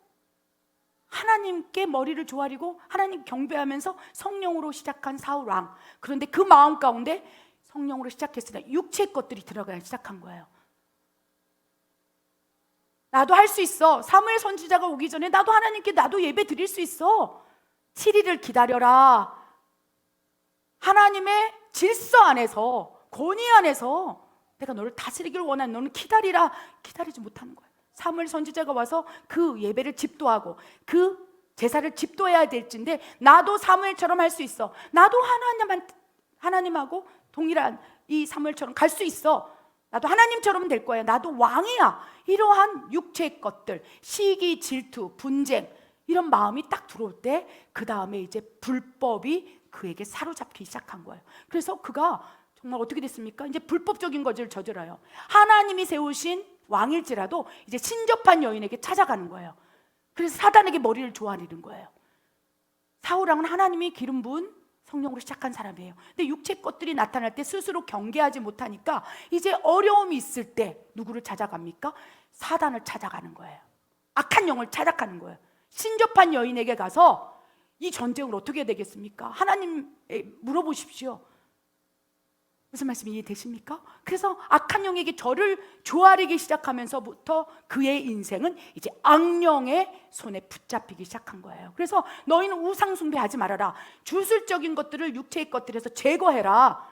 하나님께 머리를 조아리고 하나님 경배하면서 성령으로 시작한 사울 왕. 그런데 그 마음 가운데 성령으로 시작했으나 육체의 것들이 들어가기 시작한 거예요. 나도 할 수 있어. 사무엘 선지자가 오기 전에 나도 하나님께 나도 예배 드릴 수 있어. 7일을 기다려라. 하나님의 질서 안에서, 권위 안에서 내가 너를 다스리기를 원하는, 너는 기다리라. 기다리지 못하는 거예요. 사무엘 선지자가 와서 그 예배를 집도하고 그 제사를 집도해야 될진데 나도 사무엘처럼 할 수 있어. 나도 하나님하고 동일한 이 사무엘처럼 갈 수 있어. 나도 하나님처럼 될 거야. 나도 왕이야. 이러한 육체의 것들, 시기, 질투, 분쟁, 이런 마음이 딱 들어올 때 그 다음에 이제 불법이 그에게 사로잡기 시작한 거예요. 그래서 그가 정말 어떻게 됐습니까? 이제 불법적인 것을 저질러요. 하나님이 세우신 왕일지라도 이제 신접한 여인에게 찾아가는 거예요. 그래서 사단에게 머리를 조아리는 거예요. 사울 왕은 하나님이 기름 부은 성령으로 시작한 사람이에요. 근데 육체 것들이 나타날 때 스스로 경계하지 못하니까 이제 어려움이 있을 때 누구를 찾아갑니까? 사단을 찾아가는 거예요. 악한 영을 찾아가는 거예요. 신접한 여인에게 가서 이 전쟁을 어떻게 해야 되겠습니까? 하나님에 물어보십시오. 무슨 말씀이 이해되십니까? 그래서 악한 영에게 저를 조아리기 시작하면서부터 그의 인생은 이제 악령의 손에 붙잡히기 시작한 거예요. 그래서 너희는 우상 숭배하지 말아라. 주술적인 것들을 육체의 것들에서 제거해라.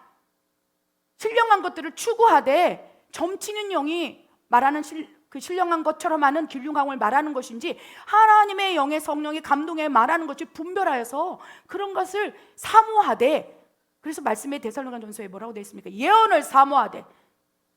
신령한 것들을 추구하되 점치는 영이 말하는 그 신령한 것처럼 하는 길흉함을 말하는 것인지 하나님의 영의 성령의 감동에 말하는 것이 분별하여서 그런 것을 사모하되, 그래서 말씀의 데살로니가전서에 뭐라고 되어 있습니까? 예언을 사모하되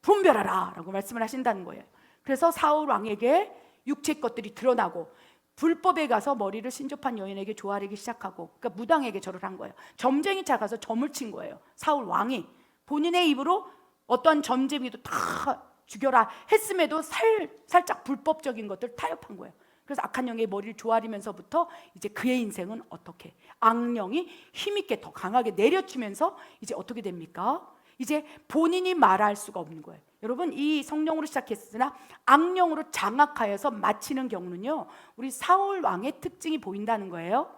분별하라 라고 말씀을 하신다는 거예요. 그래서 사울 왕에게 육체 것들이 드러나고 불법에 가서 머리를 신접한 여인에게 조아리기 시작하고, 그러니까 무당에게 절을 한 거예요. 점쟁이 차 가서 점을 친 거예요. 사울 왕이 본인의 입으로 어떠한 점쟁이도 다 죽여라 했음에도 살짝 불법적인 것들 타협한 거예요. 그래서 악한 영의 머리를 조아리면서부터 이제 그의 인생은 어떻게 악령이 힘있게 더 강하게 내려치면서 이제 어떻게 됩니까? 이제 본인이 말할 수가 없는 거예요. 여러분, 이 성령으로 시작했으나 악령으로 장악하여서 마치는 경우는요, 우리 사울 왕의 특징이 보인다는 거예요.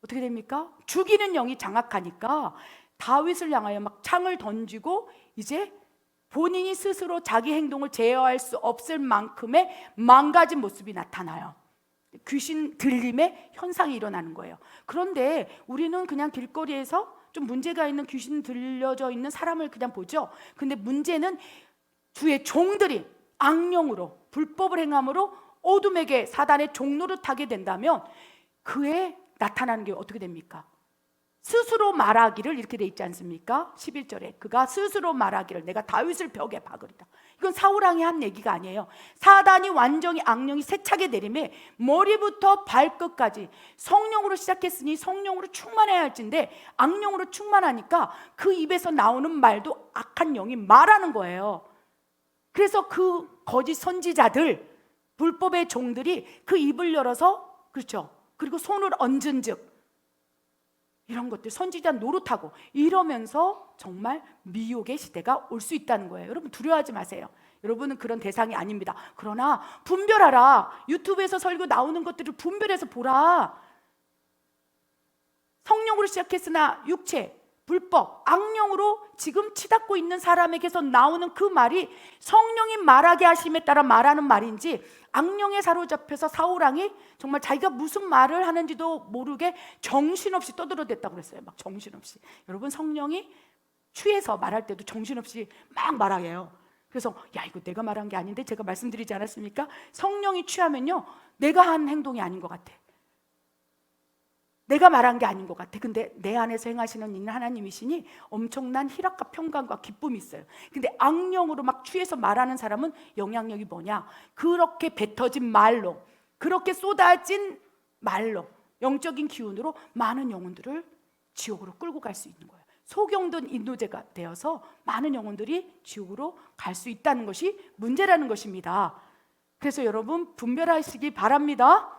어떻게 됩니까? 죽이는 영이 장악하니까 다윗을 향하여 막 창을 던지고 이제 본인이 스스로 자기 행동을 제어할 수 없을 만큼의 망가진 모습이 나타나요. 귀신 들림의 현상이 일어나는 거예요. 그런데 우리는 그냥 길거리에서 좀 문제가 있는 귀신 들려져 있는 사람을 그냥 보죠. 근데 문제는 주의 종들이 악령으로 불법을 행함으로 어둠에게 사단의 종노릇하게 된다면 그에 나타나는 게 어떻게 됩니까? 스스로 말하기를, 이렇게 돼 있지 않습니까? 11절에 그가 스스로 말하기를 내가 다윗을 벽에 박으리다. 이건 사울왕이 한 얘기가 아니에요. 사단이 완전히 악령이 세차게 내림에 머리부터 발끝까지 성령으로 시작했으니 성령으로 충만해야 할진데 악령으로 충만하니까 그 입에서 나오는 말도 악한 영이 말하는 거예요. 그래서 그 거짓 선지자들, 불법의 종들이 그 입을 열어서, 그렇죠, 그리고 손을 얹은 즉 이런 것들 선지자 노릇하고 이러면서 정말 미혹의 시대가 올 수 있다는 거예요. 여러분 두려워하지 마세요. 여러분은 그런 대상이 아닙니다. 그러나 분별하라. 유튜브에서 설교 나오는 것들을 분별해서 보라. 성령으로 시작했으나 육체, 불법, 악령으로 지금 치닫고 있는 사람에게서 나오는 그 말이 성령이 말하게 하심에 따라 말하는 말인지 악령에 사로잡혀서 사울왕이 정말 자기가 무슨 말을 하는지도 모르게 정신없이 떠들어댔다고 그랬어요. 막 정신없이. 여러분, 성령이 취해서 말할 때도 정신없이 막 말해요. 그래서 야, 이거 내가 말한 게 아닌데, 제가 말씀드리지 않았습니까? 성령이 취하면요, 내가 한 행동이 아닌 것 같아. 내가 말한 게 아닌 것 같아. 근데 내 안에서 행하시는 이는 하나님이시니 엄청난 희락과 평강과 기쁨이 있어요. 근데 악령으로 막 취해서 말하는 사람은 영향력이 뭐냐? 그렇게 뱉어진 말로, 그렇게 쏟아진 말로, 영적인 기운으로 많은 영혼들을 지옥으로 끌고 갈 수 있는 거예요. 소경된 인도제가 되어서 많은 영혼들이 지옥으로 갈 수 있다는 것이 문제라는 것입니다. 그래서 여러분 분별하시기 바랍니다.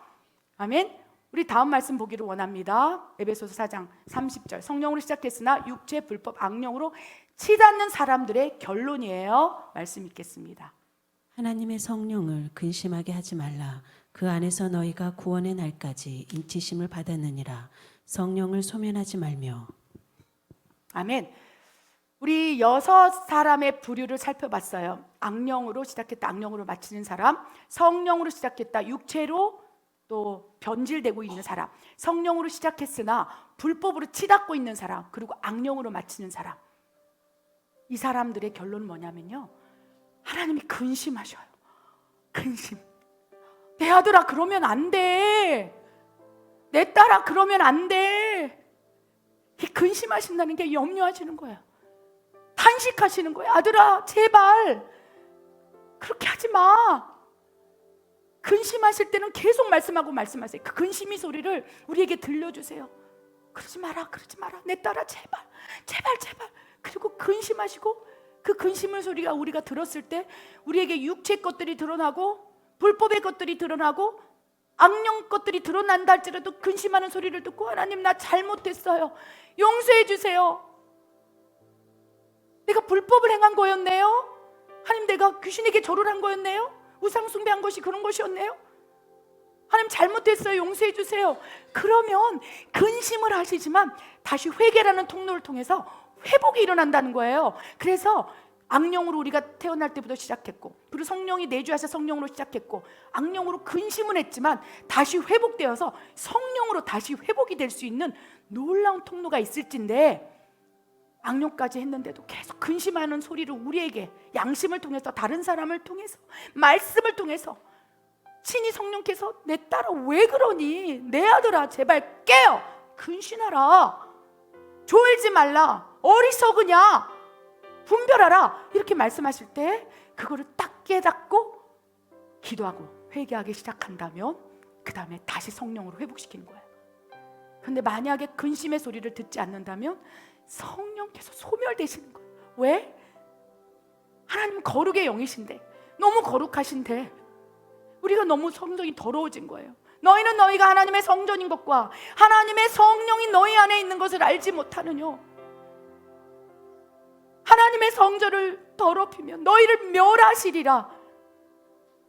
아멘. 우리 다음 말씀 보기를 원합니다. 에베소서 4장 30절. 성령으로 시작했으나 육체 불법 악령으로 치닫는 사람들의 결론이에요. 말씀 읽겠습니다. 하나님의 성령을 근심하게 하지 말라. 그 안에서 너희가 구원의 날까지 인치심을 받았느니라. 성령을 소멸하지 말며. 아멘. 우리 6사람의 부류를 살펴봤어요. 악령으로 시작했다, 악령으로 마치는 사람, 성령으로 시작했다, 육체로 또 변질되고 있는 사람, 성령으로 시작했으나 불법으로 치닫고 있는 사람, 그리고 악령으로 마치는 사람. 이 사람들의 결론은 뭐냐면요, 하나님이 근심하셔요. 근심. 내 아들아 그러면 안 돼. 내 딸아 그러면 안 돼. 이 근심하신다는 게 염려하시는 거예요. 탄식하시는 거예요. 아들아 제발 그렇게 하지 마. 근심하실 때는 계속 말씀하세요. 그 근심의 소리를 우리에게 들려주세요. 그러지 마라, 그러지 마라. 내 딸아 제발, 제발, 제발. 그리고 근심하시고, 그 근심의 소리가 우리가 들었을 때 우리에게 육체 것들이 드러나고 불법의 것들이 드러나고 악령 것들이 드러난다 할지라도 근심하는 소리를 듣고, 하나님 나 잘못했어요, 용서해 주세요. 내가 불법을 행한 거였네요. 하나님 내가 귀신에게 절을 한 거였네요. 우상 숭배한 것이 그런 것이었네요. 하나님 잘못했어요, 용서해 주세요. 그러면 근심을 하시지만 다시 회개라는 통로를 통해서 회복이 일어난다는 거예요. 그래서 악령으로 우리가 태어날 때부터 시작했고, 그리고 성령이 내주하셔 성령으로 시작했고, 악령으로 근심은 했지만 다시 회복되어서 성령으로 다시 회복이 될 수 있는 놀라운 통로가 있을진데, 악령까지 했는데도 계속 근심하는 소리를 우리에게 양심을 통해서, 다른 사람을 통해서, 말씀을 통해서 친히 성령께서 내 딸아 왜 그러니, 내 아들아 제발 깨어, 근신하라, 졸지 말라, 어리석으냐, 분별하라, 이렇게 말씀하실 때 그거를 딱 깨닫고 기도하고 회개하기 시작한다면 그 다음에 다시 성령으로 회복시키는 거예요. 근데 만약에 근심의 소리를 듣지 않는다면 성령께서 소멸되시는 거예요. 왜? 하나님은 거룩의 영이신데, 너무 거룩하신데 우리가 너무 성전이 더러워진 거예요. 너희는 너희가 하나님의 성전인 것과 하나님의 성령이 너희 안에 있는 것을 알지 못하느뇨. 하나님의 성전을 더럽히면 너희를 멸하시리라.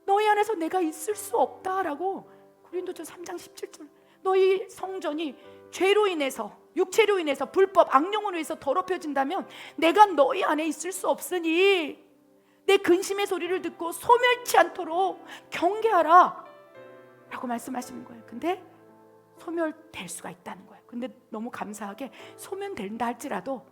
너희 안에서 내가 있을 수 없다라고 고린도전 3장 17절. 너희 성전이 죄로 인해서, 육체로 인해서, 불법 악령으로 인해서 더럽혀진다면 내가 너희 안에 있을 수 없으니 내 근심의 소리를 듣고 소멸치 않도록 경계하라 라고 말씀하시는 거예요. 근데 소멸될 수가 있다는 거예요. 근데 너무 감사하게 소멸된다 할지라도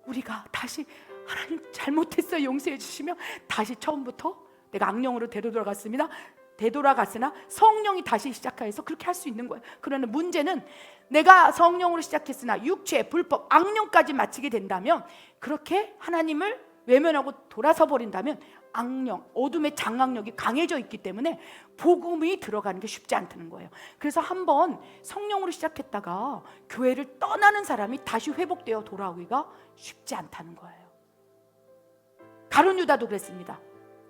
우리가 다시 하나님 잘못했어요 용서해 주시며 다시 처음부터 내가 악령으로 되돌아갔으나 성령이 다시 시작해서 그렇게 할 수 있는 거예요. 그러나 문제는 내가 성령으로 시작했으나 육체, 불법, 악령까지 마치게 된다면, 그렇게 하나님을 외면하고 돌아서 버린다면 악령, 어둠의 장악력이 강해져 있기 때문에 복음이 들어가는 게 쉽지 않다는 거예요. 그래서 한번 성령으로 시작했다가 교회를 떠나는 사람이 다시 회복되어 돌아오기가 쉽지 않다는 거예요. 가룟 유다도 그랬습니다.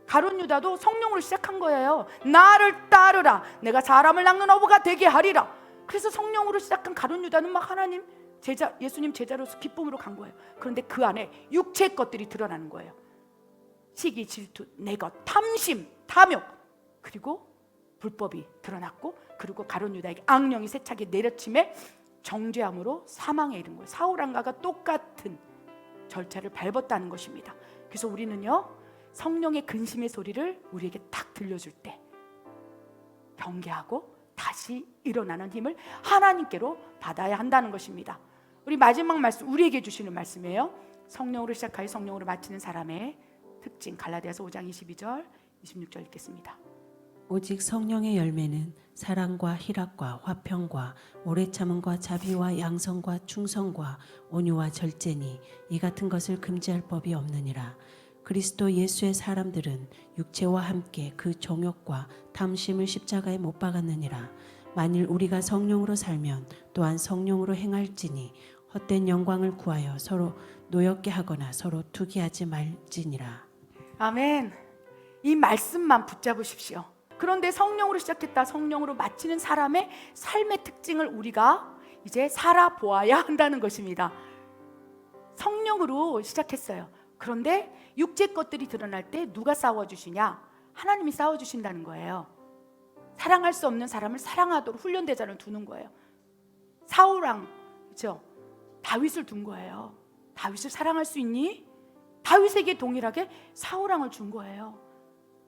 가룟 유다도 성령으로 시작한 거예요. 나를 따르라, 내가 사람을 낚는 어부가 되게 하리라. 그래서 성령으로 시작한 가룟 유다는 막 하나님 제자, 예수님 제자로서 기쁨으로 간 거예요. 그런데 그 안에 육체의 것들이 드러나는 거예요. 시기, 질투, 내것, 탐심, 탐욕, 그리고 불법이 드러났고, 그리고 가룟 유다에게 악령이 세차게 내려침에 정죄함으로 사망에 이른 거예요. 사울 왕가가 똑같은 절차를 밟았다는 것입니다. 그래서 우리는요, 성령의 근심의 소리를 우리에게 딱 들려줄 때 경계하고 다시 일어나는 힘을 하나님께로 받아야 한다는 것입니다. 우리 마지막 말씀, 우리에게 주시는 말씀이에요. 성령으로 시작하여 성령으로 마치는 사람의 특징, 갈라디아서 5장 22절 26절 읽겠습니다. 오직 성령의 열매는 사랑과 희락과 화평과 오래 참음과 자비와 양성과 충성과 온유와 절제니 이 같은 것을 금지할 법이 없느니라. 그리스도 예수의 사람들은 육체와 함께 그 정욕과 탐심을 십자가에 못 박았느니라. 만일 우리가 성령으로 살면 또한 성령으로 행할지니 헛된 영광을 구하여 서로 노엽게 하거나 서로 투기하지 말지니라. 아멘. 이 말씀만 붙잡으십시오. 그런데 성령으로 시작했다 성령으로 마치는 사람의 삶의 특징을 우리가 이제 살아보아야 한다는 것입니다. 성령으로 시작했어요. 그런데 육체 것들이 드러날 때 누가 싸워주시냐? 하나님이 싸워주신다는 거예요. 사랑할 수 없는 사람을 사랑하도록 훈련대장을 두는 거예요. 사울왕, 그렇죠? 다윗을 둔 거예요. 다윗을 사랑할 수 있니? 다윗에게 동일하게 사울왕을 준 거예요.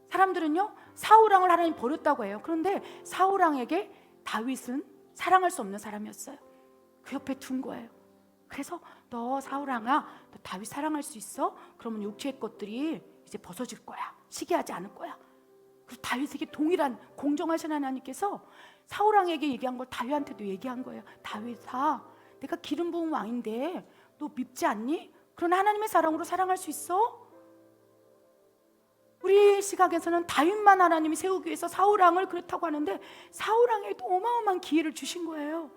사람들은요, 사울왕을 하나님 버렸다고 해요. 그런데 사울왕에게 다윗은 사랑할 수 없는 사람이었어요. 그 옆에 둔 거예요. 그래서 너 사울왕아, 너 다윗 사랑할 수 있어? 그러면 육체의 것들이 이제 벗어질 거야. 시기하지 않을 거야. 그리고 다윗에게 동일한 공정하신 하나님께서 사울왕에게 얘기한 걸 다윗한테도 얘기한 거예요. 다윗아, 내가 기름 부은 왕인데 너 밉지 않니? 그러나 하나님의 사랑으로 사랑할 수 있어? 우리 시각에서는 다윗만 하나님이 세우기 위해서 사울왕을 그렇다고 하는데 사울왕에도 어마어마한 기회를 주신 거예요.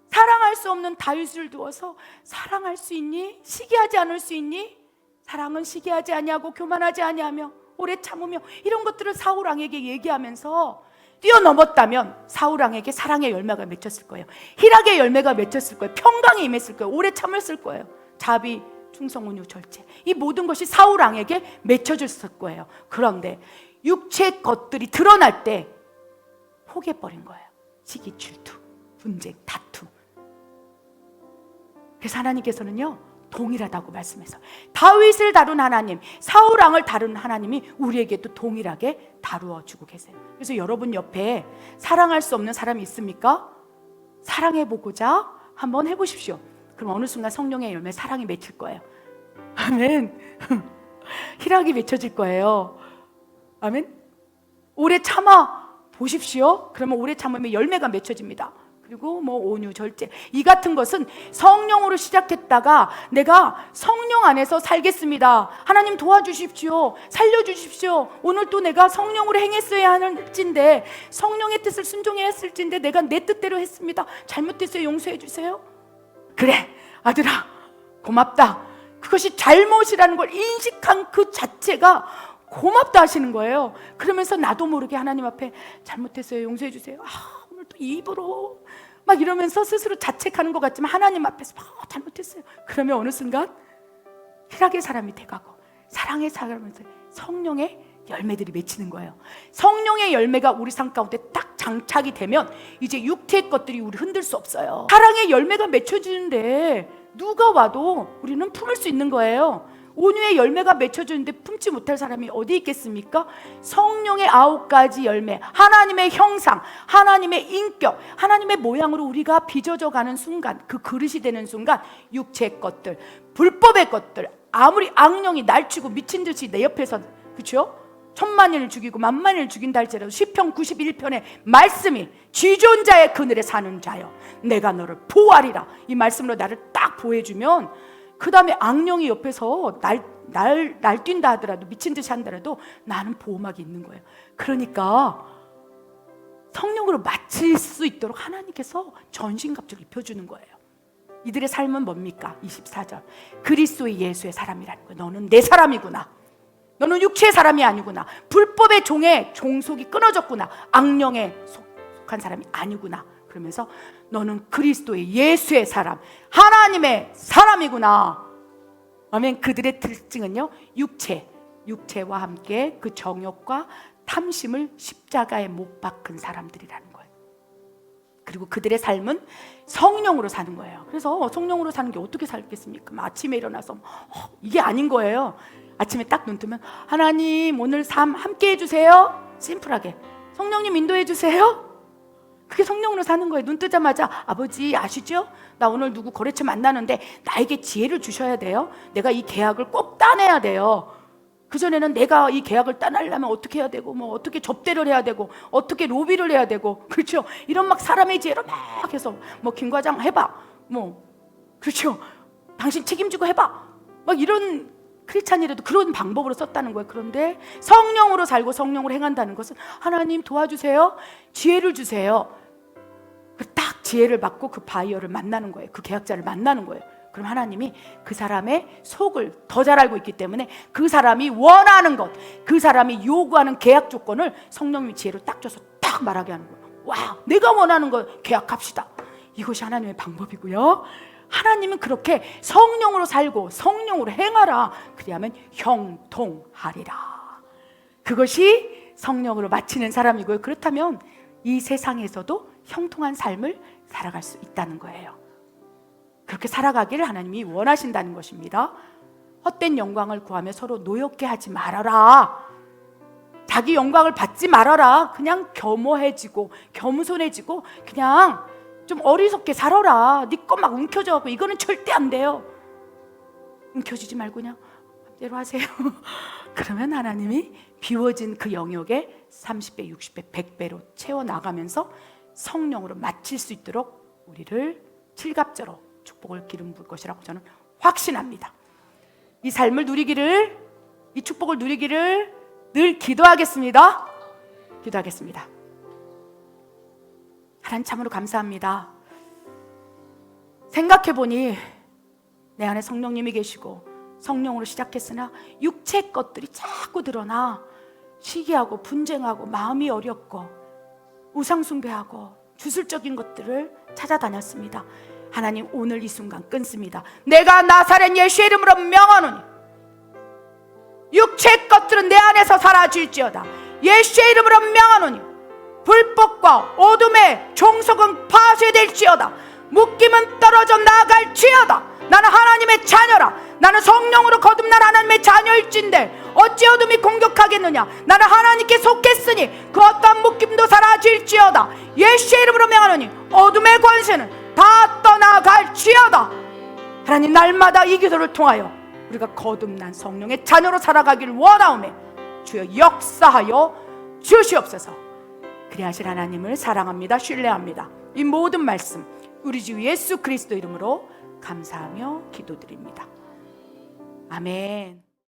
사랑할 수 없는 다윗을 두어서 사랑할 수 있니? 시기하지 않을 수 있니? 사랑은 시기하지 아니하고 교만하지 아니하며 오래 참으며, 이런 것들을 사울왕에게 얘기하면서 뛰어넘었다면 사울왕에게 사랑의 열매가 맺혔을 거예요. 희락의 열매가 맺혔을 거예요. 평강이 임했을 거예요. 오래 참았을 거예요. 자비, 충성, 온유, 절제, 이 모든 것이 사울왕에게 맺혀졌을 거예요. 그런데 육체의 것들이 드러날 때 포기해버린 거예요. 시기, 질투, 분쟁, 다툼. 그래서 하나님께서는요, 동일하다고 말씀해서 다윗을 다룬 하나님, 사울 왕을 다룬 하나님이 우리에게도 동일하게 다루어 주고 계세요. 그래서 여러분 옆에 사랑할 수 없는 사람이 있습니까? 사랑해보고자 한번 해보십시오. 그럼 어느 순간 성령의 열매 사랑이 맺힐 거예요. 아멘. 희락이 맺혀질 거예요. 아멘. 오래 참아 보십시오. 그러면 오래 참으면 열매가 맺혀집니다. 그리고 뭐 온유, 절제, 이 같은 것은 성령으로 시작했다가 내가 성령 안에서 살겠습니다. 하나님 도와주십시오. 살려주십시오. 오늘 또 내가 성령으로 행했어야 할진데, 성령의 뜻을 순종해야 했을진데 내가 내 뜻대로 했습니다. 잘못했어요. 용서해 주세요. 그래 아들아 고맙다. 그것이 잘못이라는 걸 인식한 그 자체가 고맙다 하시는 거예요. 그러면서 나도 모르게 하나님 앞에 잘못했어요. 용서해 주세요. 오늘 또 입으로 막 이러면서 스스로 자책하는 것 같지만 하나님 앞에서 잘못했어요. 그러면 어느 순간 희락의 사람이 돼가고 사랑의 사람에서 성령의 열매들이 맺히는 거예요. 성령의 열매가 우리 삶 가운데 딱 장착이 되면 이제 육체의 것들이 우리 흔들 수 없어요. 사랑의 열매가 맺혀지는데 누가 와도 우리는 품을 수 있는 거예요. 온유의 열매가 맺혀주는데 품지 못할 사람이 어디 있겠습니까? 성령의 9가지 열매, 하나님의 형상, 하나님의 인격, 하나님의 모양으로 우리가 빚어져 가는 순간, 그 그릇이 되는 순간 육체의 것들, 불법의 것들, 아무리 악령이 날치고 미친 듯이 내 옆에서, 그렇죠? 천만인을 죽이고 만만인을 죽인다 할지라도 시편 91편의 말씀이 쥐 좋은 자의 그늘에 사는 자여 내가 너를 보호하리라, 이 말씀으로 나를 딱 보호해주면 그 다음에 악령이 옆에서 날뛴다 하더라도, 미친 듯이 한다라도 나는 보호막이 있는 거예요. 그러니까 성령으로 마칠 수 있도록 하나님께서 전신갑주를 입혀주는 거예요. 이들의 삶은 뭡니까? 24절 그리스도의 예수의 사람이라는 거예요. 너는 내 사람이구나. 너는 육체의 사람이 아니구나. 불법의 종의 종속이 끊어졌구나. 악령에 속한 사람이 아니구나. 그러면서 너는 그리스도의 예수의 사람, 하나님의 사람이구나. 아멘. 그들의 특징은요, 육체와 함께 그 정욕과 탐심을 십자가에 못 박은 사람들이라는 거예요. 그리고 그들의 삶은 성령으로 사는 거예요. 그래서 성령으로 사는 게 어떻게 살겠습니까? 아침에 일어나서 이게 아닌 거예요. 아침에 딱 눈 뜨면 하나님 오늘 삶 함께 해주세요. 심플하게 성령님 인도해 주세요. 그게 성령으로 사는 거예요. 눈 뜨자마자 아버지 아시죠? 나 오늘 누구 거래처 만나는데 나에게 지혜를 주셔야 돼요. 내가 이 계약을 꼭 따내야 돼요. 그전에는 내가 이 계약을 따내려면 어떻게 해야 되고, 뭐 어떻게 접대를 해야 되고, 어떻게 로비를 해야 되고, 그렇죠? 이런 막 사람의 지혜로 막 해서 뭐 김 과장 해봐, 뭐 그렇죠? 당신 책임지고 해봐, 막 이런 크리스찬이라도 그런 방법으로 썼다는 거예요. 그런데 성령으로 살고 성령으로 행한다는 것은 하나님 도와주세요. 지혜를 주세요. 딱 지혜를 받고 그 바이어를 만나는 거예요. 그 계약자를 만나는 거예요. 그럼 하나님이 그 사람의 속을 더 잘 알고 있기 때문에 그 사람이 원하는 것, 그 사람이 요구하는 계약 조건을 성령님이 지혜로 딱 줘서 딱 말하게 하는 거예요. 와, 내가 원하는 거 계약합시다. 이것이 하나님의 방법이고요. 하나님은 그렇게 성령으로 살고 성령으로 행하라. 그리하면 형통하리라. 그것이 성령으로 마치는 사람이고요. 그렇다면 이 세상에서도 형통한 삶을 살아갈 수 있다는 거예요. 그렇게 살아가기를 하나님이 원하신다는 것입니다. 헛된 영광을 구하며 서로 노엽게 하지 말아라. 자기 영광을 받지 말아라. 그냥 겸허해지고 겸손해지고 그냥 좀 어리석게 살아라. 네 거 막 움켜져갖고 이거는 절대 안 돼요. 움켜지지 말고 그냥 맘대로 하세요. 그러면 하나님이 비워진 그 영역에 30배, 60배, 100배로 채워나가면서 성령으로 마칠 수 있도록 우리를 칠갑자로 축복을 기름 부을 것이라고 저는 확신합니다. 이 삶을 누리기를, 이 축복을 누리기를 늘 기도하겠습니다. 기도하겠습니다. 하나님 참으로 감사합니다. 생각해보니 내 안에 성령님이 계시고 성령으로 시작했으나 육체 것들이 자꾸 드러나 시기하고 분쟁하고 마음이 어렵고 우상숭배하고 주술적인 것들을 찾아다녔습니다. 하나님 오늘 이 순간 끊습니다. 내가 나사렛 예수의 이름으로 명하노니 육체 것들은 내 안에서 사라질지어다. 예수의 이름으로 명하노니 불법과 어둠의 종속은 파쇄될지어다. 묶임은 떨어져 나갈지어다. 나는 하나님의 자녀라. 나는 성령으로 거듭난 하나님의 자녀일진데 어찌 어둠이 공격하겠느냐. 나는 하나님께 속했으니 그 어떠한 묶임도 사라질지어다. 예수의 이름으로 명하노니 어둠의 권세는 다 떠나갈지어다. 하나님, 날마다 이 기도를 통하여 우리가 거듭난 성령의 자녀로 살아가기를 원하오매 주여 역사하여 주시옵소서. 그리 하실 하나님을 사랑합니다. 신뢰합니다. 이 모든 말씀 우리 주 예수 그리스도 이름으로 감사하며 기도드립니다. 아멘.